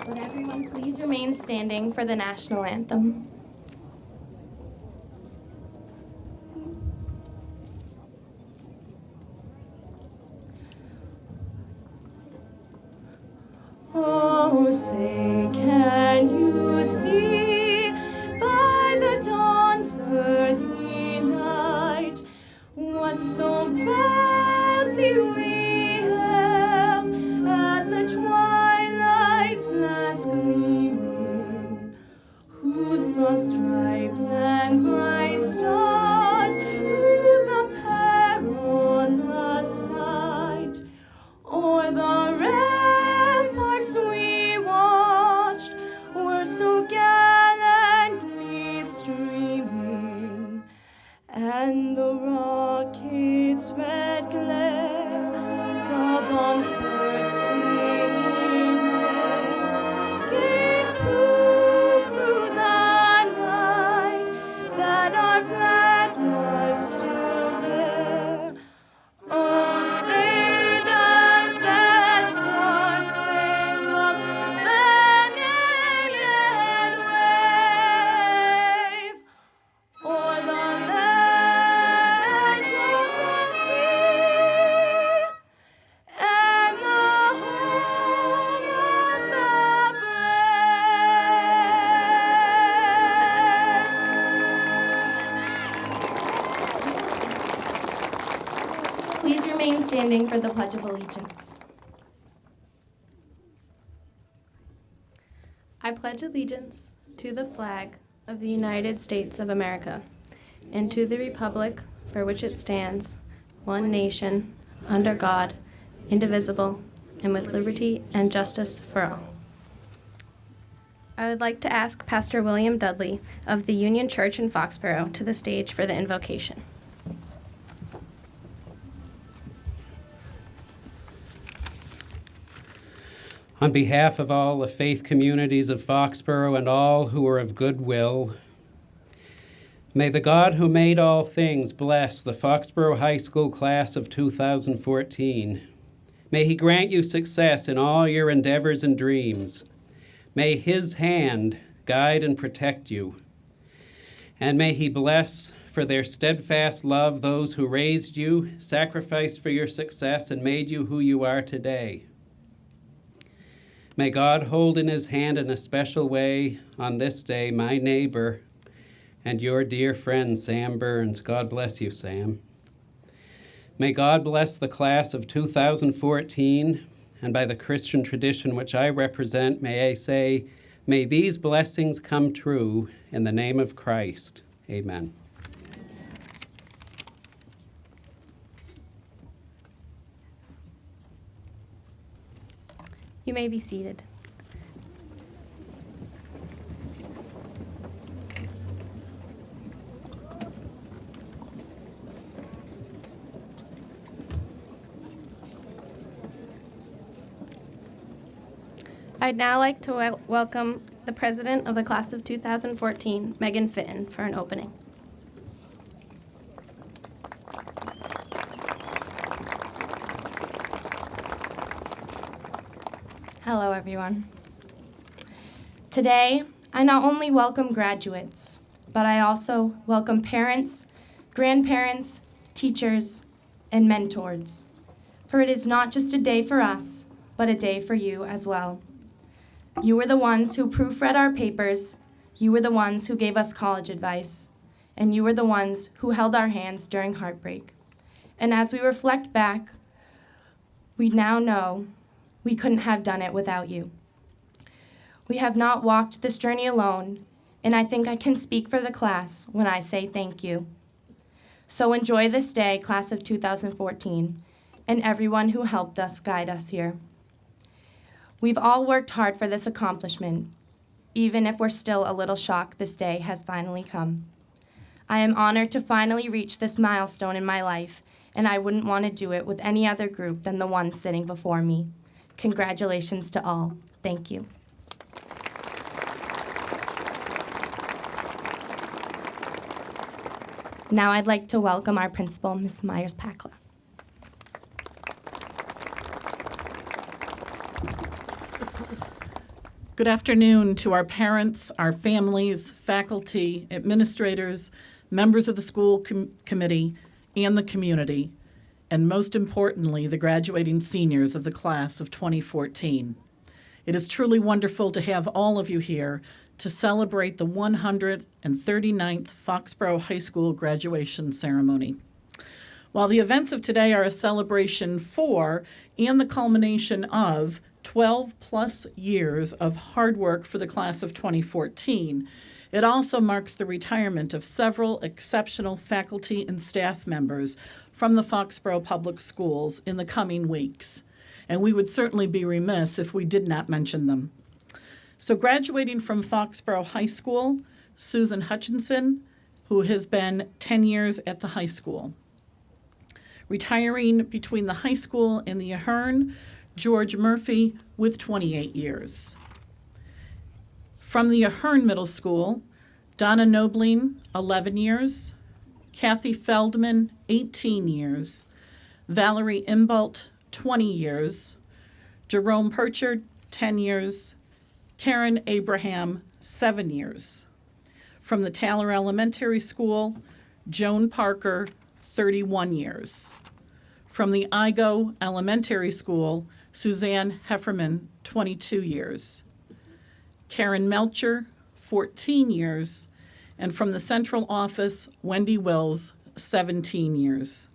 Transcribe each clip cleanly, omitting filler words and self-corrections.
Would everyone please remain standing for the national anthem? Oh, say, can you see by the dawn's early light what so proudly we held at the twilight's last gleaming, whose broad stripes and bright stars through the perilous fight o'er the ramparts we watched were so gallantly streaming, and the rocket's red glare, the bombs bursting in air, gave proof through the night that our flag was still there. Oh, say does that star-spangled banner yet wave o'er the land of the free and the home of the brave? Please remain standing for the Pledge of Allegiance. I pledge allegiance to the flag of the United States of America and to the republic for which it stands, one nation, under God, indivisible, and with liberty and justice for all. I would like to ask Pastor William Dudley of the Union Church in Foxborough to the stage for the invocation. On behalf of all the faith communities of Foxborough and all who are of good will, may the God who made all things bless the Foxborough High School class of 2014. May he grant you success in all your endeavors and dreams. May his hand guide and protect you. And may he bless for their steadfast love those who raised you, sacrificed for your success, and made you who you are today. May God hold in his hand in a special way on this day my neighbor and your dear friend, Sam Burns. God bless you, Sam. May God bless the class of 2014, and by the Christian tradition which I represent, may I say, may these blessings come true in the name of Christ. Amen. You may be seated. I'd now like to welcome the president of the class of 2014, Megan Fitton, for an opening. Hello, everyone. Today, I not only welcome graduates, but I also welcome parents, grandparents, teachers, and mentors. For it is not just a day for us, but a day for you as well. You were the ones who proofread our papers, you were the ones who gave us college advice, and you were the ones who held our hands during heartbreak. And as we reflect back, we now know we couldn't have done it without you. We have not walked this journey alone, and I think I can speak for the class when I say thank you. So enjoy this day, class of 2014, and everyone who helped us guide us here. We've all worked hard for this accomplishment, even if we're still a little shocked this day has finally come. I am honored to finally reach this milestone in my life, and I wouldn't want to do it with any other group than the one sitting before me. Congratulations to all. Thank you. Now I'd like to welcome our principal, Ms. Myers-Pakla. Good afternoon to our parents, our families, faculty, administrators, members of the school committee, and the community, and most importantly, the graduating seniors of the class of 2014. It is truly wonderful to have all of you here to celebrate the 139th Foxborough High School graduation ceremony. While the events of today are a celebration for and the culmination of 12-plus years of hard work for the class of 2014, it also marks the retirement of several exceptional faculty and staff members from the Foxborough Public Schools in the coming weeks, and we would certainly be remiss if we did not mention them. So graduating from Foxborough High School, Susan Hutchinson, who has been 10 years at the high school. Retiring between the high school and the Ahern, George Murphy with 28 years. From the Ahern Middle School, Donna Nobling, 11 years, Kathy Feldman, 18 years, Valerie Imbalt, 20 years, Jerome Purchard, 10 years, Karen Abraham, 7 years. From the Taylor Elementary School, Joan Parker, 31 years. From the Igo Elementary School, Suzanne Hefferman, 22 years. Karen Melcher, 14 years. And from the central office, Wendy Wills, 17 years.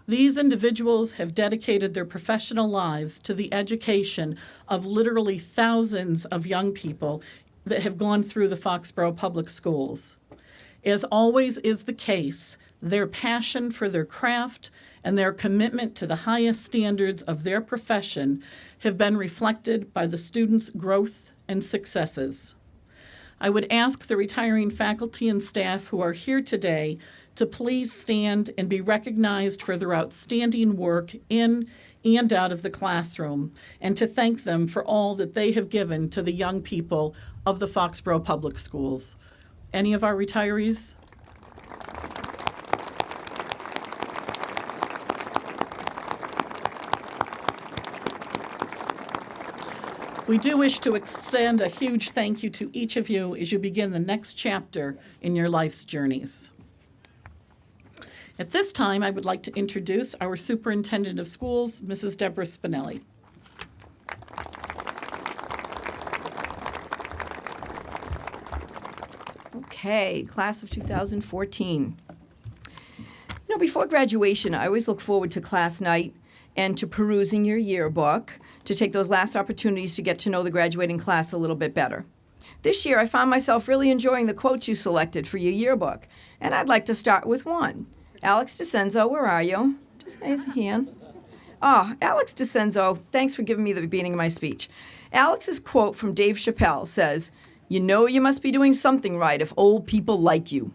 These individuals have dedicated their professional lives to the education of literally thousands of young people that have gone through the Foxborough Public Schools. As always is the case, their passion for their craft and their commitment to the highest standards of their profession have been reflected by the students' growth and successes. I would ask the retiring faculty and staff who are here today to please stand and be recognized for their outstanding work in and out of the classroom, and to thank them for all that they have given to the young people of the Foxborough Public Schools. Any of our retirees? We do wish to extend a huge thank you to each of you as you begin the next chapter in your life's journeys. At this time, I would like to introduce our Superintendent of Schools, Mrs. Deborah Spinelli. Okay, class of 2014. Before graduation, I always look forward to class night and to perusing your yearbook to take those last opportunities to get to know the graduating class a little bit better. This year, I found myself really enjoying the quotes you selected for your yearbook, and I'd like to start with one. Alex DeCenzo, where are you? Just raise a hand. Alex DeCenzo, thanks for giving me the beginning of my speech. Alex's quote from Dave Chappelle says, "You know you must be doing something right if old people like you."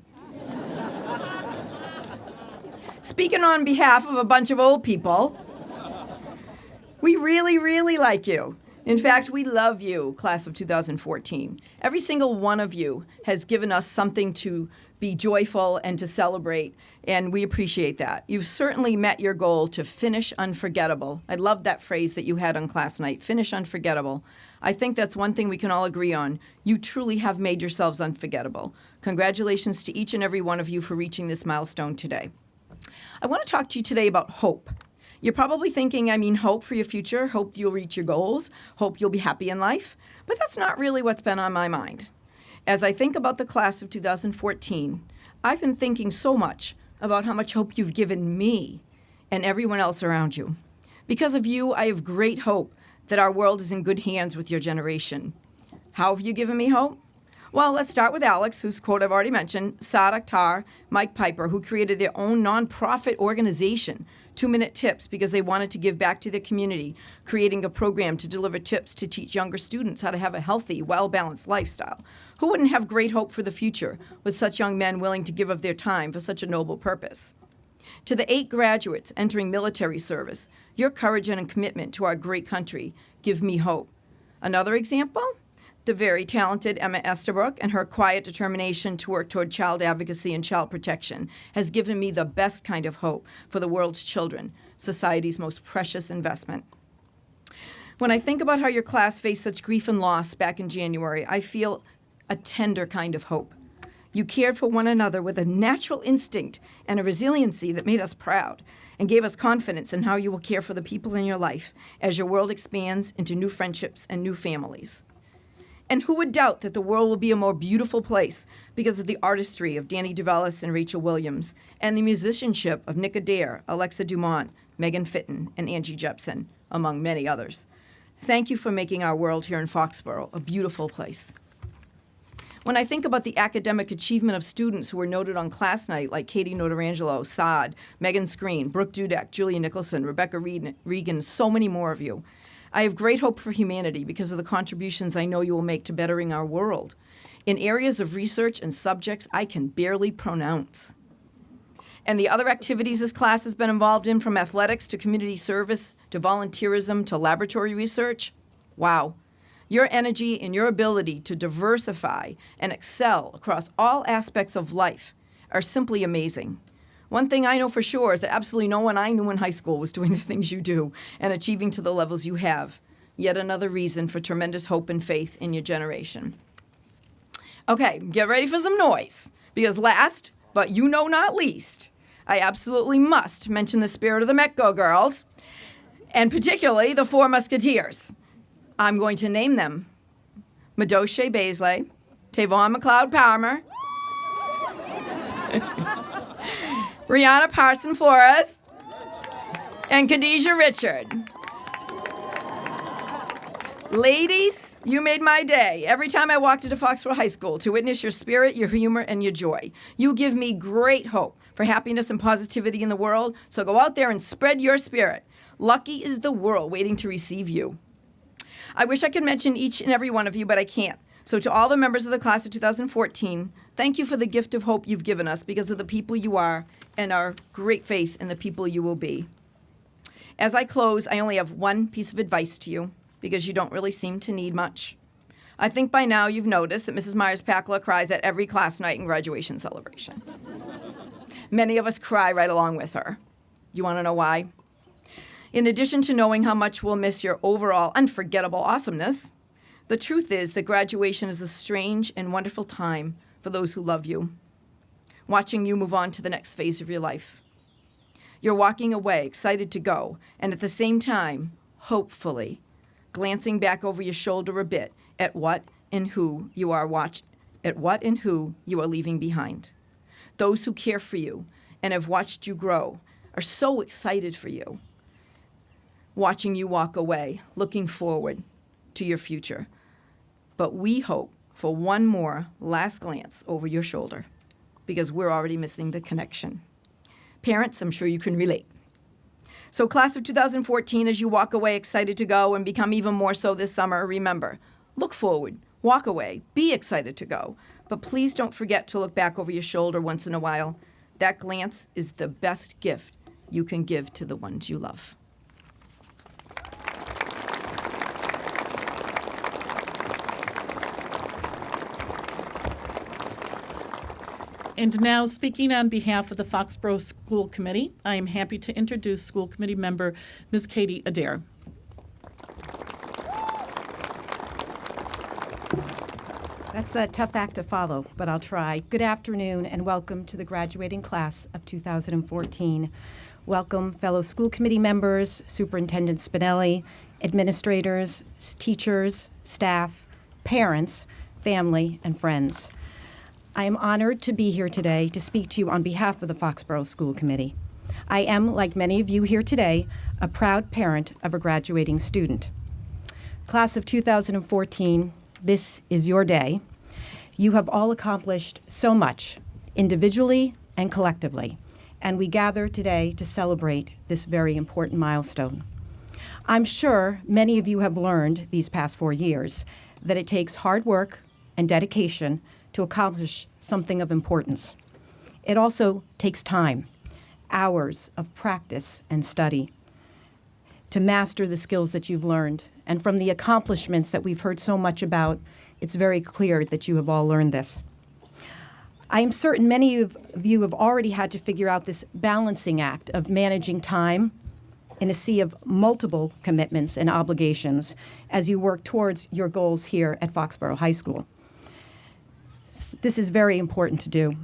Speaking on behalf of a bunch of old people, we really, really like you. In fact, we love you, class of 2014. Every single one of you has given us something to be joyful and to celebrate, and we appreciate that. You've certainly met your goal to finish unforgettable. I love that phrase that you had on class night, finish unforgettable. I think that's one thing we can all agree on. You truly have made yourselves unforgettable. Congratulations to each and every one of you for reaching this milestone today. I want to talk to you today about hope. You're probably thinking, hope for your future, hope you'll reach your goals, hope you'll be happy in life, but that's not really what's been on my mind. As I think about the class of 2014, I've been thinking so much about how much hope you've given me and everyone else around you. Because of you, I have great hope that our world is in good hands with your generation. How have you given me hope? Well, let's start with Alex, whose quote I've already mentioned, Saad Akhtar, Mike Piper, who created their own nonprofit organization, 2-Minute Tips, because they wanted to give back to their community, creating a program to deliver tips to teach younger students how to have a healthy, well-balanced lifestyle. Who wouldn't have great hope for the future with such young men willing to give of their time for such a noble purpose? To the 8 graduates entering military service, your courage and commitment to our great country give me hope. Another example? The very talented Emma Estabrook and her quiet determination to work toward child advocacy and child protection has given me the best kind of hope for the world's children, society's most precious investment. When I think about how your class faced such grief and loss back in January, I feel a tender kind of hope. You cared for one another with a natural instinct and a resiliency that made us proud and gave us confidence in how you will care for the people in your life as your world expands into new friendships and new families. And who would doubt that the world will be a more beautiful place because of the artistry of Danny DeVellis and Rachel Williams and the musicianship of Nick Adair, Alexa Dumont, Megan Fitton, and Angie Jepson, among many others. Thank you for making our world here in Foxborough a beautiful place. When I think about the academic achievement of students who were noted on class night, like Katie Notarangelo, Saad, Megan Screen, Brooke Dudek, Julia Nicholson, Rebecca Regan, so many more of you, I have great hope for humanity because of the contributions I know you will make to bettering our world in areas of research and subjects I can barely pronounce. And the other activities this class has been involved in, from athletics to community service to volunteerism to laboratory research, wow. Your energy and your ability to diversify and excel across all aspects of life are simply amazing. One thing I know for sure is that absolutely no one I knew in high school was doing the things you do and achieving to the levels you have. Yet another reason for tremendous hope and faith in your generation. Okay, get ready for some noise, because last, but you know not least, I absolutely must mention the spirit of the Metco girls, and particularly the Four Musketeers. I'm going to name them: Madoshe Baisley, Tavon McLeod Palmer, Rihanna Parson Flores, and Khadijah Richard. Ladies, you made my day every time I walked into Foxborough High School to witness your spirit, your humor, and your joy. You give me great hope for happiness and positivity in the world, so go out there and spread your spirit. Lucky is the world waiting to receive you. I wish I could mention each and every one of you, but I can't. So to all the members of the class of 2014, thank you for the gift of hope you've given us because of the people you are and our great faith in the people you will be. As I close, I only have one piece of advice to you because you don't really seem to need much. I think by now you've noticed that Mrs. Myers-Packler cries at every class night and graduation celebration. Many of us cry right along with her. You want to know why? In addition to knowing how much we'll miss your overall unforgettable awesomeness, the truth is that graduation is a strange and wonderful time for those who love you, watching you move on to the next phase of your life. You're walking away, excited to go, and at the same time, hopefully, glancing back over your shoulder a bit at what and who you are leaving behind. Those who care for you and have watched you grow are so excited for you, watching you walk away, looking forward to your future. But we hope for one more last glance over your shoulder because we're already missing the connection. Parents, I'm sure you can relate. So class of 2014, as you walk away excited to go and become even more so this summer, remember, look forward, walk away, be excited to go. But please don't forget to look back over your shoulder once in a while. That glance is the best gift you can give to the ones you love. And now, speaking on behalf of the Foxborough School Committee, I am happy to introduce School Committee member Ms. Katie Adair. That's a tough act to follow, but I'll try. Good afternoon and welcome to the graduating class of 2014. Welcome, fellow school committee members, Superintendent Spinelli, administrators, teachers, staff, parents, family, and friends. I am honored to be here today to speak to you on behalf of the Foxborough School Committee. I am, like many of you here today, a proud parent of a graduating student. Class of 2014, this is your day. You have all accomplished so much, individually and collectively, and we gather today to celebrate this very important milestone. I'm sure many of you have learned these past 4 years that it takes hard work and dedication to accomplish something of importance. It also takes time, hours of practice and study to master the skills that you've learned. And from the accomplishments that we've heard so much about, it's very clear that you have all learned this. I am certain many of you have already had to figure out this balancing act of managing time, in a sea of multiple commitments and obligations as you work towards your goals here at Foxborough High School. This is very important to do.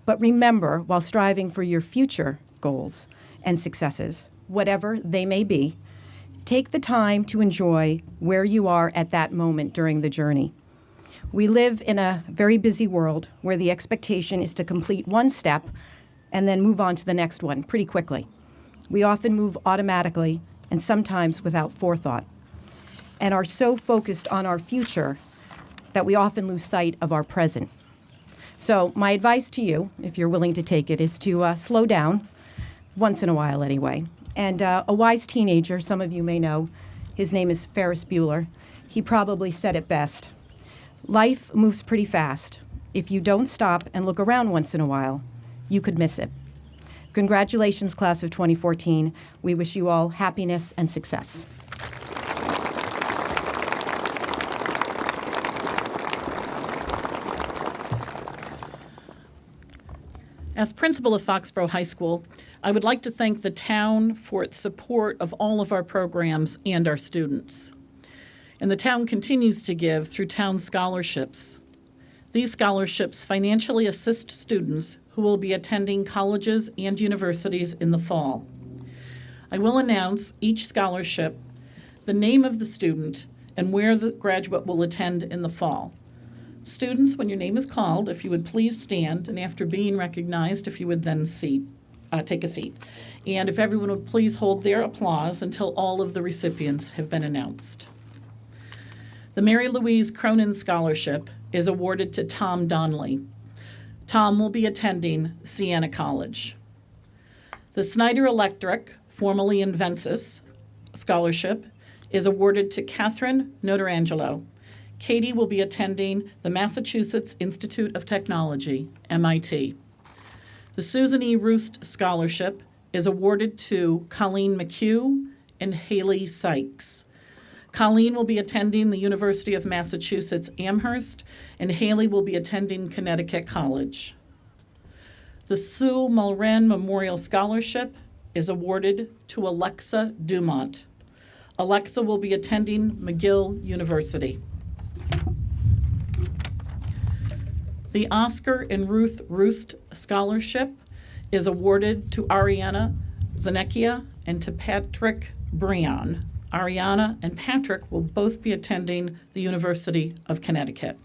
But remember, while striving for your future goals and successes, whatever they may be, take the time to enjoy where you are at that moment during the journey. We live in a very busy world where the expectation is to complete one step and then move on to the next one pretty quickly. We often move automatically and sometimes without forethought, and are so focused on our future that we often lose sight of our present. So my advice to you, if you're willing to take it, is to slow down, once in a while anyway. And a wise teenager, some of you may know, his name is Ferris Bueller. He probably said it best. Life moves pretty fast. If you don't stop and look around once in a while, you could miss it. Congratulations, class of 2014. We wish you all happiness and success. As principal of Foxborough High School, I would like to thank the town for its support of all of our programs and our students. And the town continues to give through town scholarships. These scholarships financially assist students who will be attending colleges and universities in the fall. I will announce each scholarship, the name of the student, and where the graduate will attend in the fall. Students, when your name is called, if you would please stand, and after being recognized, if you would then take a seat. And if everyone would please hold their applause until all of the recipients have been announced. The Mary Louise Cronin Scholarship is awarded to Tom Donnelly. Tom will be attending Siena College. The Snyder Electric, formerly Inventus, Scholarship is awarded to Catherine Notarangelo. Katie will be attending the Massachusetts Institute of Technology, MIT. The Susan E. Roost Scholarship is awarded to Colleen McHugh and Haley Sykes. Colleen will be attending the University of Massachusetts Amherst, and Haley will be attending Connecticut College. The Sue Mulren Memorial Scholarship is awarded to Alexa Dumont. Alexa will be attending McGill University. The Oscar and Ruth Roost Scholarship is awarded to Ariana Zanecchia and to Patrick Breon. Ariana and Patrick will both be attending the University of Connecticut.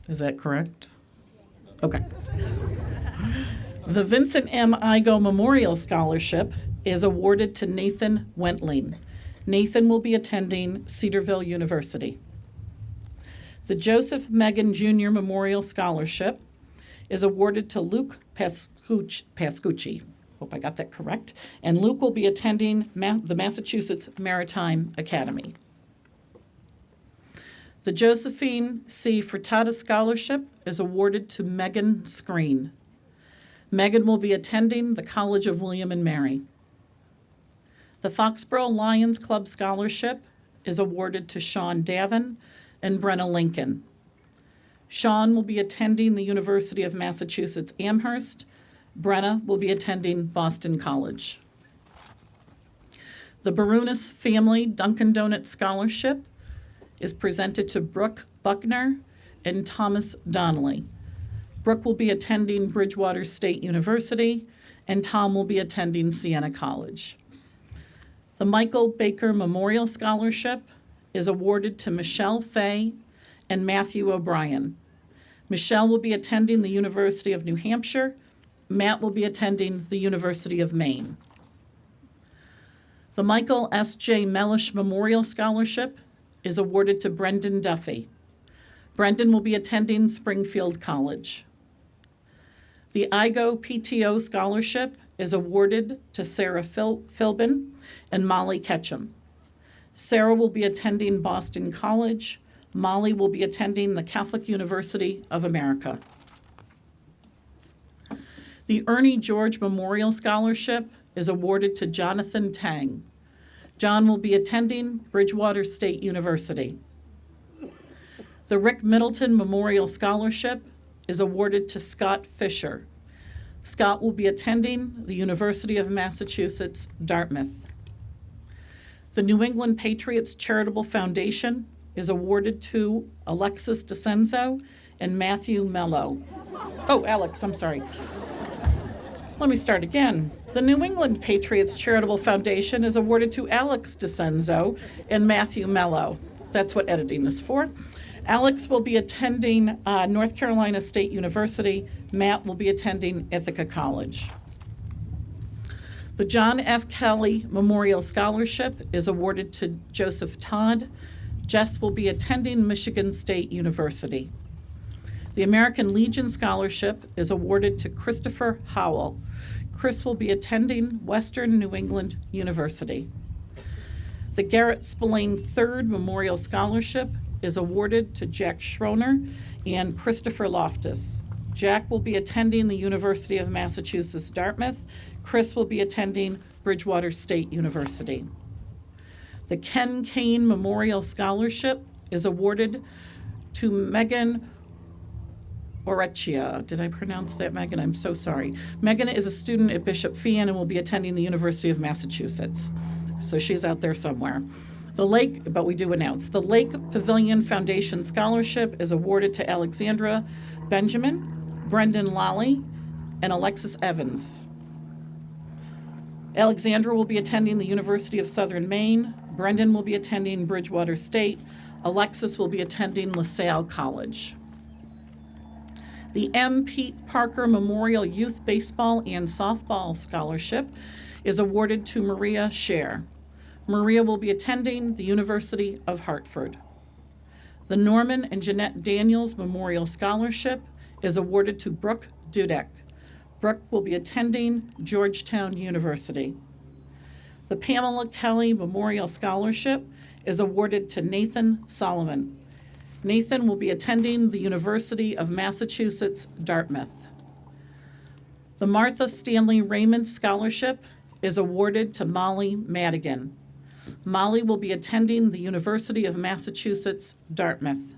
Is that correct? Okay. The Vincent M. Igo Memorial Scholarship is awarded to Nathan Wentling. Nathan will be attending Cedarville University. The Joseph Megan Jr. Memorial Scholarship is awarded to Luke Pascucci. Hope I got that correct. And Luke will be attending the Massachusetts Maritime Academy. The Josephine C. Furtado Scholarship is awarded to Megan Screen. Megan will be attending the College of William and Mary. The Foxborough Lions Club Scholarship is awarded to Sean Davin and Brenna Lincoln. Sean will be attending the University of Massachusetts Amherst. Brenna will be attending Boston College. The Barunas Family Dunkin' Donuts Scholarship is presented to Brooke Buckner and Thomas Donnelly. Brooke will be attending Bridgewater State University, and Tom will be attending Siena College. The Michael Baker Memorial Scholarship is awarded to Michelle Fay and Matthew O'Brien. Michelle will be attending the University of New Hampshire. Matt will be attending the University of Maine. The Michael S. J. Mellish Memorial Scholarship is awarded to Brendan Duffy. Brendan will be attending Springfield College. The IGO PTO Scholarship is awarded to Sarah Philbin and Molly Ketchum. Sarah will be attending Boston College. Molly will be attending the Catholic University of America. The Ernie George Memorial Scholarship is awarded to Jonathan Tang. John will be attending Bridgewater State University. The Rick Middleton Memorial Scholarship is awarded to Scott Fisher. Scott will be attending the University of Massachusetts, Dartmouth. The New England Patriots Charitable Foundation is awarded to Alexis DeCenzo and Matthew Mello. Oh, Alex, I'm sorry. Let me start again. The New England Patriots Charitable Foundation is awarded to Alex DeCenzo and Matthew Mello. That's what editing is for. Alex will be attending North Carolina State University. Matt will be attending Ithaca College. The John F. Kelly Memorial Scholarship is awarded to Joseph Todd. Jess will be attending Michigan State University. The American Legion Scholarship is awarded to Christopher Howell. Chris will be attending Western New England University. The Garrett Spillane III Memorial Scholarship is awarded to Jack Schroner and Christopher Loftus. Jack will be attending the University of Massachusetts, Dartmouth. Chris will be attending Bridgewater State University. The Ken Kane Memorial Scholarship is awarded to Megan Orecchia. Did I pronounce that, Megan? I'm so sorry. Megan is a student at Bishop Feehan and will be attending the University of Massachusetts. So she's out there somewhere. But we do announce, the Lake Pavilion Foundation Scholarship is awarded to Alexandra Benjamin, Brendan Lally, and Alexis Evans. Alexandra will be attending the University of Southern Maine. Brendan will be attending Bridgewater State. Alexis will be attending LaSalle College. The M. Pete Parker Memorial Youth Baseball and Softball Scholarship is awarded to Maria Scher. Maria will be attending the University of Hartford. The Norman and Jeanette Daniels Memorial Scholarship is awarded to Brooke Dudek. Brooke will be attending Georgetown University. The Pamela Kelly Memorial Scholarship is awarded to Nathan Solomon. Nathan will be attending the University of Massachusetts, Dartmouth. The Martha Stanley Raymond Scholarship is awarded to Molly Madigan. Molly will be attending the University of Massachusetts, Dartmouth.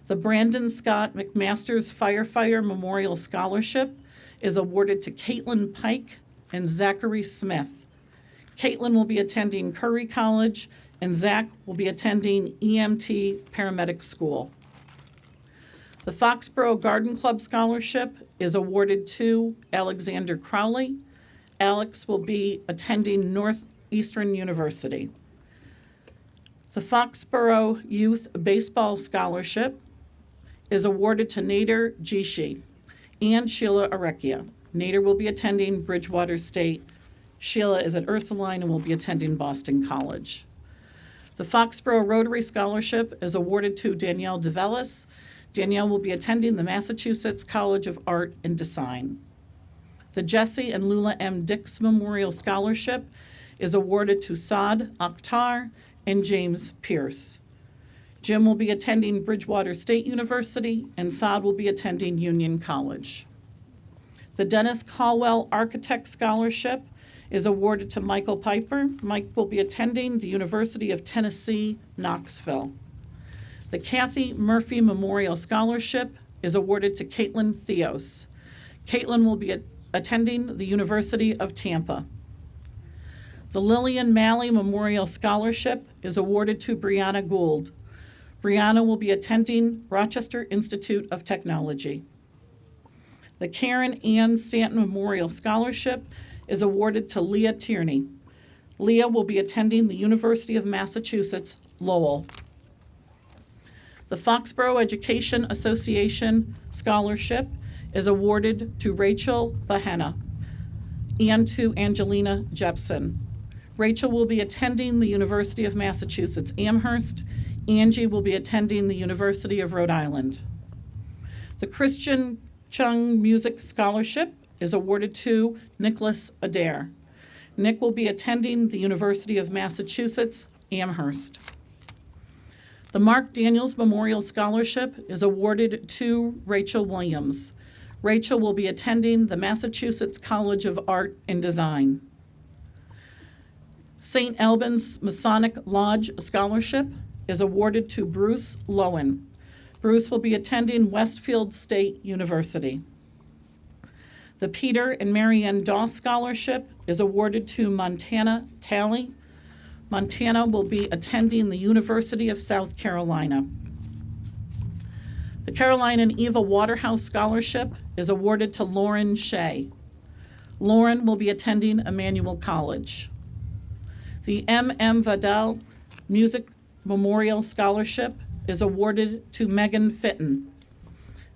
The Brandon Scott McMaster's Firefighter Memorial Scholarship is awarded to Caitlin Pike and Zachary Smith. Caitlin will be attending Curry College, and Zach will be attending EMT Paramedic School. The Foxborough Garden Club Scholarship is awarded to Alexander Crowley. Alex will be attending Northeastern University. The Foxborough Youth Baseball Scholarship is awarded to Nader Jishi and Sheila Arecchia. Nader will be attending Bridgewater State. Sheila is at Ursuline and will be attending Boston College. The Foxborough Rotary Scholarship is awarded to Danielle DeVellis. Danielle will be attending the Massachusetts College of Art and Design. The Jesse and Lula M. Dix Memorial Scholarship is awarded to Saad Akhtar and James Pierce. Jim will be attending Bridgewater State University, and Saad will be attending Union College. The Dennis Caldwell Architect Scholarship is awarded to Michael Piper. Mike will be attending the University of Tennessee, Knoxville. The Kathy Murphy Memorial Scholarship is awarded to Caitlin Theos. Caitlin will be attending the University of Tampa. The Lillian Malley Memorial Scholarship is awarded to Brianna Gould. Brianna will be attending Rochester Institute of Technology. The Karen Ann Stanton Memorial Scholarship is awarded to Leah Tierney. Leah will be attending the University of Massachusetts, Lowell. The Foxborough Education Association Scholarship is awarded to Rachel Bahena and to Angelina Jepson. Rachel will be attending the University of Massachusetts, Amherst. Angie will be attending the University of Rhode Island. The Christian Chung Music Scholarship is awarded to Nicholas Adair. Nick will be attending the University of Massachusetts, Amherst. The Mark Daniels Memorial Scholarship is awarded to Rachel Williams. Rachel will be attending the Massachusetts College of Art and Design. St. Albans Masonic Lodge Scholarship is awarded to Bruce Lowen. Bruce will be attending Westfield State University. The Peter and Marianne Doss Scholarship is awarded to Montana Talley. Montana will be attending the University of South Carolina. The Caroline and Eva Waterhouse Scholarship is awarded to Lauren Shea. Lauren will be attending Emmanuel College. The M.M. Vadell Music Memorial Scholarship is awarded to Megan Fitton.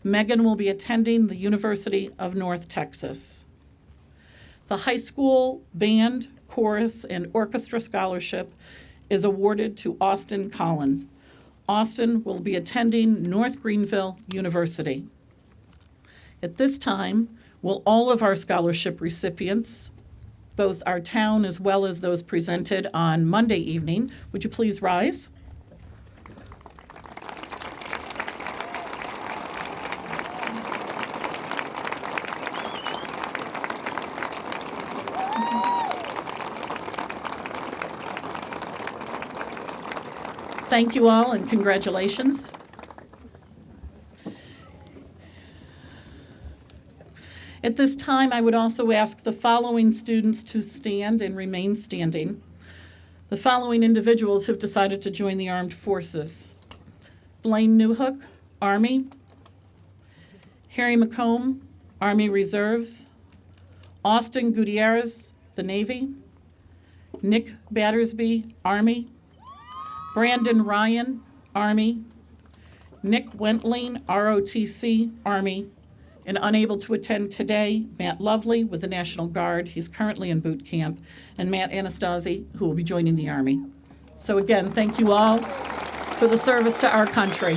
Megan will be attending the University of North Texas. The High School Band, Chorus, and Orchestra Scholarship is awarded to Austin Collin. Austin will be attending North Greenville University. At this time, will all of our scholarship recipients, both our town as well as those presented on Monday evening, would you please rise? Thank you all and congratulations. At this time, I would also ask the following students to stand and remain standing. The following individuals have decided to join the armed forces: Blaine Newhook, Army; Harry McComb, Army Reserves; Austin Gutierrez, the Navy; Nick Battersby, Army; Brandon Ryan, Army; Nick Wentling, ROTC, Army; and unable to attend today, Matt Lovely with the National Guard. He's currently in boot camp, and Matt Anastasi, who will be joining the Army. So again, thank you all for the service to our country.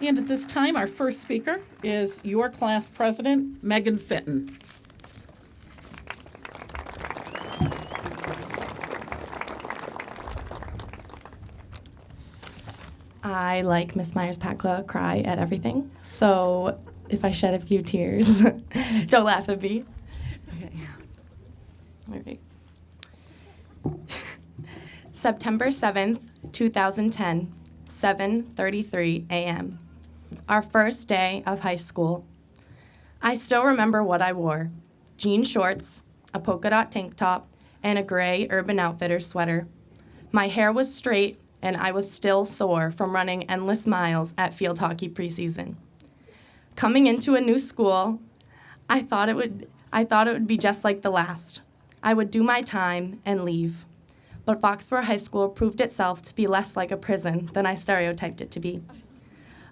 And at this time, our first speaker is your class president, Megan Fitton. I, like Miss Myers-Pacla, cry at everything. So if I shed a few tears, don't laugh at me. Okay. All right. September 7th, 2010, 7:33 a.m. Our first day of high school. I still remember what I wore: jean shorts, a polka dot tank top, and a gray Urban Outfitters sweater. My hair was straight, and I was still sore from running endless miles at field hockey preseason. Coming into a new school, I thought it would be just like the last. I would do my time and leave. But Foxborough High School proved itself to be less like a prison than I stereotyped it to be.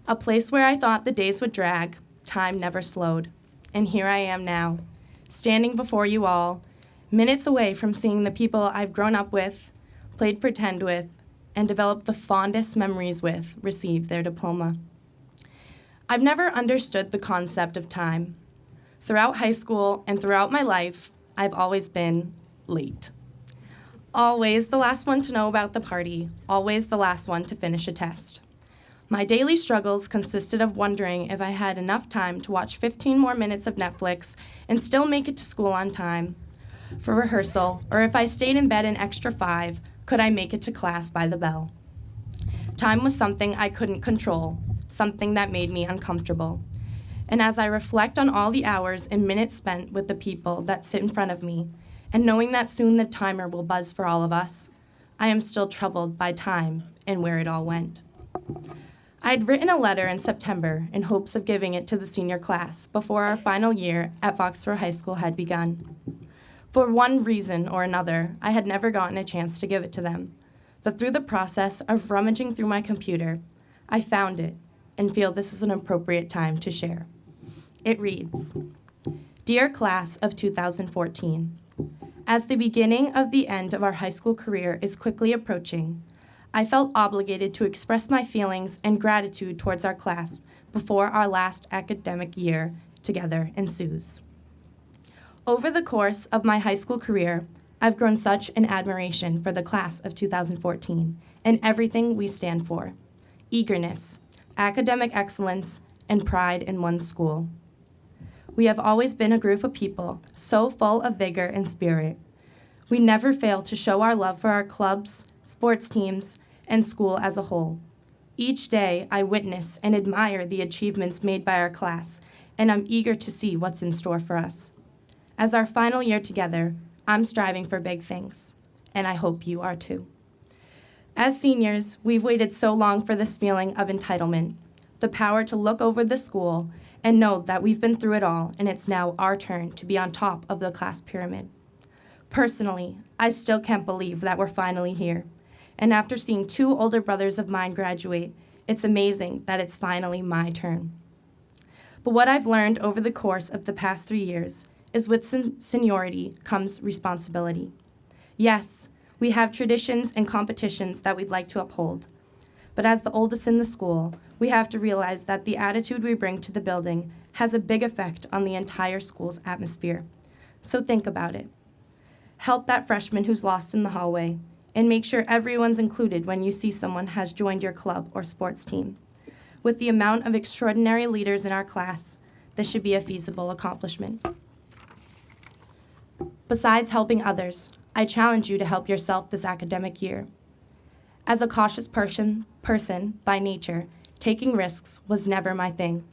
A place where I thought the days would drag, time never slowed. And here I am now, standing before you all, minutes away from seeing the people I've grown up with, played pretend with, and developed the fondest memories with receive their diploma. I've never understood the concept of time. Throughout high school and throughout my life, I've always been late. Always the last one to know about the party, always the last one to finish a test. My daily struggles consisted of wondering if I had enough time to watch 15 more minutes of Netflix and still make it to school on time for rehearsal, or if I stayed in bed an extra 5, could I make it to class by the bell? Time was something I couldn't control, something that made me uncomfortable. And as I reflect on all the hours and minutes spent with the people that sit in front of me, and knowing that soon the timer will buzz for all of us, I am still troubled by time and where it all went. I had written a letter in September in hopes of giving it to the senior class before our final year at Foxborough High School had begun. For one reason or another, I had never gotten a chance to give it to them, but through the process of rummaging through my computer, I found it and feel this is an appropriate time to share. It reads, "Dear Class of 2014, as the beginning of the end of our high school career is quickly approaching, I felt obligated to express my feelings and gratitude towards our class before our last academic year together ensues. Over the course of my high school career, I've grown such an admiration for the class of 2014 and everything we stand for: eagerness, academic excellence, and pride in one's school. We have always been a group of people so full of vigor and spirit. We never fail to show our love for our clubs, sports teams, and school as a whole. Each day, I witness and admire the achievements made by our class, and I'm eager to see what's in store for us. As our final year together, I'm striving for big things, and I hope you are too. As seniors, we've waited so long for this feeling of entitlement, the power to look over the school and know that we've been through it all and it's now our turn to be on top of the class pyramid. Personally, I still can't believe that we're finally here. And after seeing 2 older brothers of mine graduate, it's amazing that it's finally my turn. But what I've learned over the course of the past 3 years is with seniority comes responsibility. Yes, we have traditions and competitions that we'd like to uphold. But as the oldest in the school, we have to realize that the attitude we bring to the building has a big effect on the entire school's atmosphere. So think about it. Help that freshman who's lost in the hallway, and make sure everyone's included when you see someone has joined your club or sports team. With the amount of extraordinary leaders in our class, this should be a feasible accomplishment. Besides helping others, I challenge you to help yourself this academic year. As a cautious person by nature, taking risks was never my thing.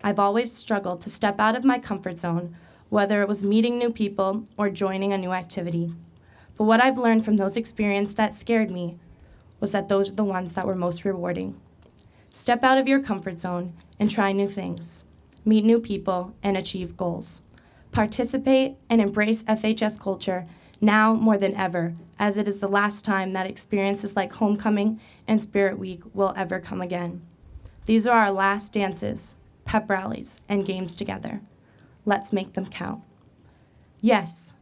I've always struggled to step out of my comfort zone, whether it was meeting new people or joining a new activity. But what I've learned from those experiences that scared me was that those are the ones that were most rewarding. Step out of your comfort zone and try new things. Meet new people and achieve goals. Participate and embrace FHS culture now more than ever, as it is the last time that experiences like homecoming and Spirit Week will ever come again. These are our last dances, pep rallies, and games together. Let's make them count. Yes,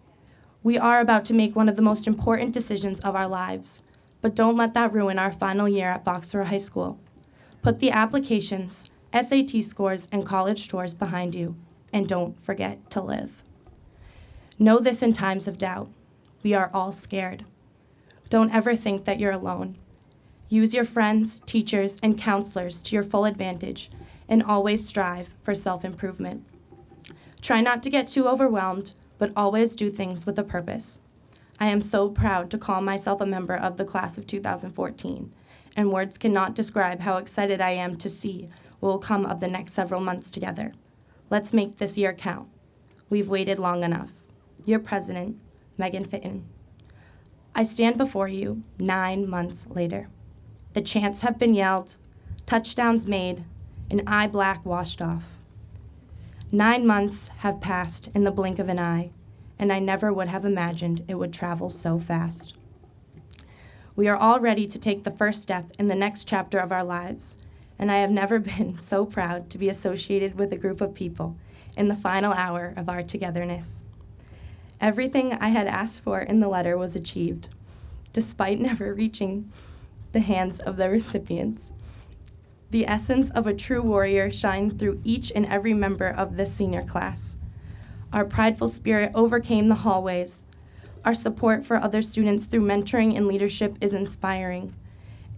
we are about to make one of the most important decisions of our lives, but don't let that ruin our final year at Foxborough High School. Put the applications, SAT scores, and college tours behind you, and don't forget to live. Know this in times of doubt. We are all scared. Don't ever think that you're alone. Use your friends, teachers, and counselors to your full advantage, and always strive for self-improvement. Try not to get too overwhelmed, but always do things with a purpose. I am so proud to call myself a member of the class of 2014, and words cannot describe how excited I am to see what will come of the next several months together. Let's make this year count. We've waited long enough. Your president, Megan Fitton. I stand before you 9 months later. The chants have been yelled, touchdowns made, and eye black washed off. 9 months have passed in the blink of an eye, and I never would have imagined it would travel so fast. We are all ready to take the first step in the next chapter of our lives, and I have never been so proud to be associated with a group of people in the final hour of our togetherness. Everything I had asked for in the letter was achieved, despite never reaching the hands of the recipients. The essence of a true warrior shined through each and every member of this senior class. Our prideful spirit overcame the hallways. Our support for other students through mentoring and leadership is inspiring.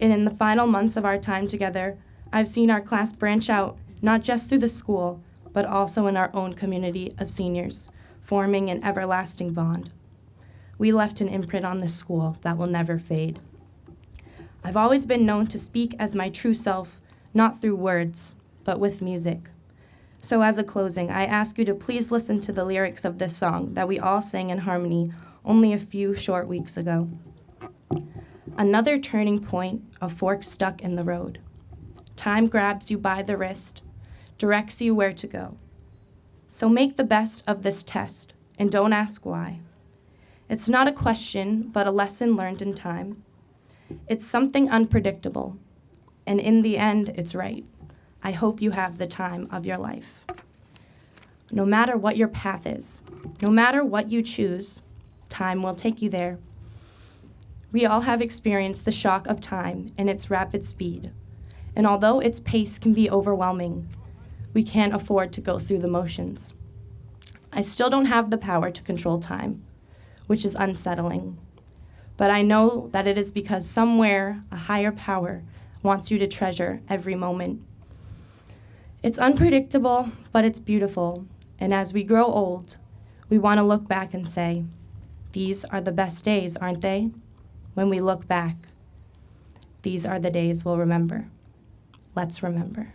And in the final months of our time together, I've seen our class branch out, not just through the school, but also in our own community of seniors, forming an everlasting bond. We left an imprint on this school that will never fade. I've always been known to speak as my true self, not through words, but with music. So as a closing, I ask you to please listen to the lyrics of this song that we all sang in harmony only a few short weeks ago. Another turning point, a fork stuck in the road. Time grabs you by the wrist, directs you where to go. So make the best of this test, and don't ask why. It's not a question, but a lesson learned in time. It's something unpredictable, and in the end, it's right. I hope you have the time of your life. No matter what your path is, no matter what you choose, time will take you there. We all have experienced the shock of time and its rapid speed, and although its pace can be overwhelming, we can't afford to go through the motions. I still don't have the power to control time, which is unsettling. But I know that it is because somewhere a higher power wants you to treasure every moment. It's unpredictable, but it's beautiful. And as we grow old, we want to look back and say, These are the best days, aren't they? When we look back, these are the days we'll remember. Let's remember.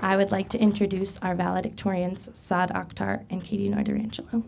I would like to introduce our valedictorians, Saad Akhtar and Katie Norderangelo.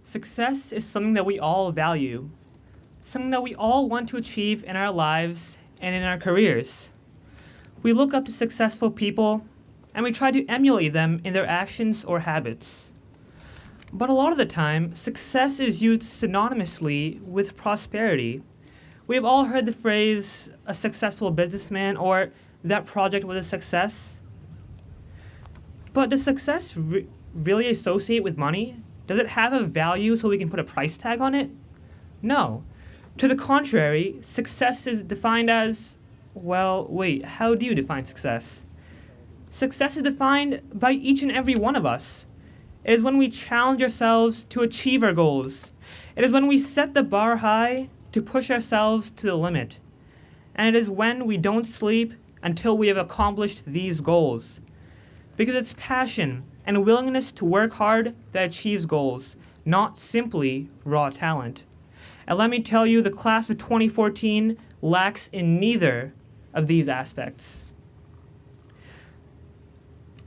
Success is something that we all value, something that we all want to achieve in our lives and in our careers. We look up to successful people and we try to emulate them in their actions or habits. But a lot of the time, success is used synonymously with prosperity. We have all heard the phrase, a successful businessman, or that project was a success. But does success really associate with money? Does it have a value so we can put a price tag on it? No. To the contrary, success is defined as, well, wait, how do you define success? Success is defined by each and every one of us. It is when we challenge ourselves to achieve our goals. It is when we set the bar high to push ourselves to the limit. And it is when we don't sleep until we have accomplished these goals. Because it's passion and willingness to work hard that achieves goals, not simply raw talent. And let me tell you, the class of 2014 lacks in neither of these aspects.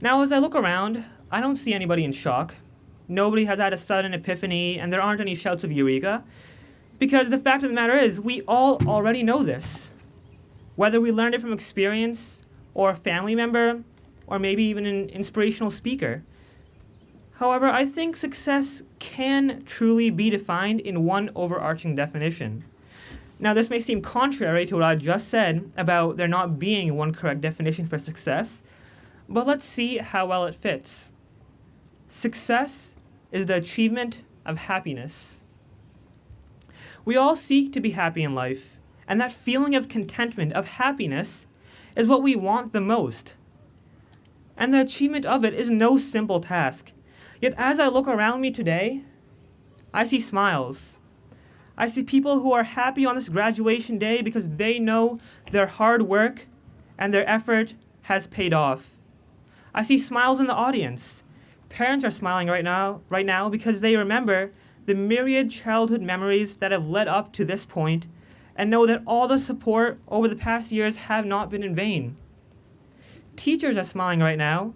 Now, as I look around, I don't see anybody in shock. Nobody has had a sudden epiphany, and there aren't any shouts of eureka. Because the fact of the matter is, we all already know this. Whether we learned it from experience, or a family member, or maybe even an inspirational speaker. However, I think success can truly be defined in one overarching definition. Now, this may seem contrary to what I just said about there not being one correct definition for success, but let's see how well it fits. Success is the achievement of happiness. We all seek to be happy in life, and that feeling of contentment, of happiness, is what we want the most. And the achievement of it is no simple task. Yet as I look around me today, I see smiles. I see people who are happy on this graduation day because they know their hard work and their effort has paid off. I see smiles in the audience. Parents are smiling right now because they remember the myriad childhood memories that have led up to this point and know that all the support over the past years have not been in vain. Teachers are smiling right now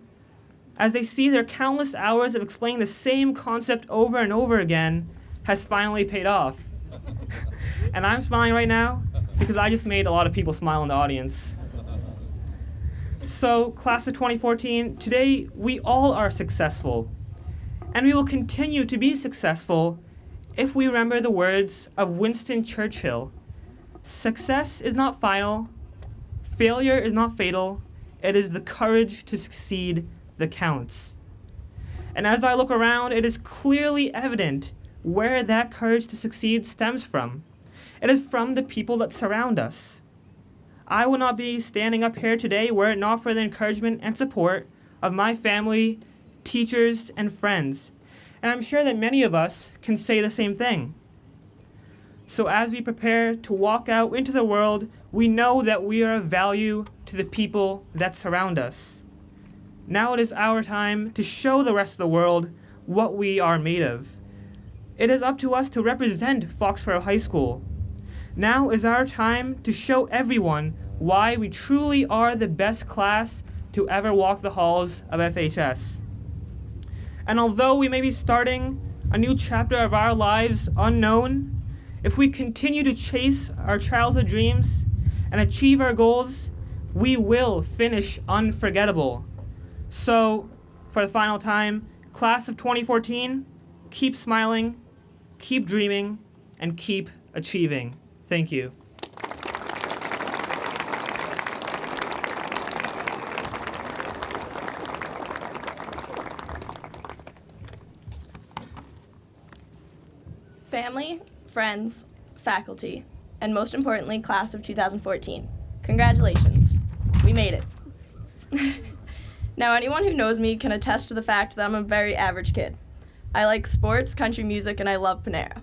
as they see their countless hours of explaining the same concept over and over again has finally paid off. And I'm smiling right now because I just made a lot of people smile in the audience. So, class of 2014, today we all are successful. And we will continue to be successful if we remember the words of Winston Churchill. Success is not final. Failure is not fatal. It is the courage to succeed that counts. And as I look around, it is clearly evident where that courage to succeed stems from. It is from the people that surround us. I would not be standing up here today were it not for the encouragement and support of my family, teachers, and friends. And I'm sure that many of us can say the same thing. So as we prepare to walk out into the world, we know that we are of value to the people that surround us. Now it is our time to show the rest of the world what we are made of. It is up to us to represent Foxborough High School. Now is our time to show everyone why we truly are the best class to ever walk the halls of FHS. And although we may be starting a new chapter of our lives unknown, If we continue to chase our childhood dreams and achieve our goals, we will finish unforgettable. So, for the final time, class of 2014, keep smiling, keep dreaming, and keep achieving. Thank you. Family, friends, faculty, and most importantly, class of 2014. Congratulations. We made it. Now, anyone who knows me can attest to the fact that I'm a very average kid. I like sports, country music, and I love Panera.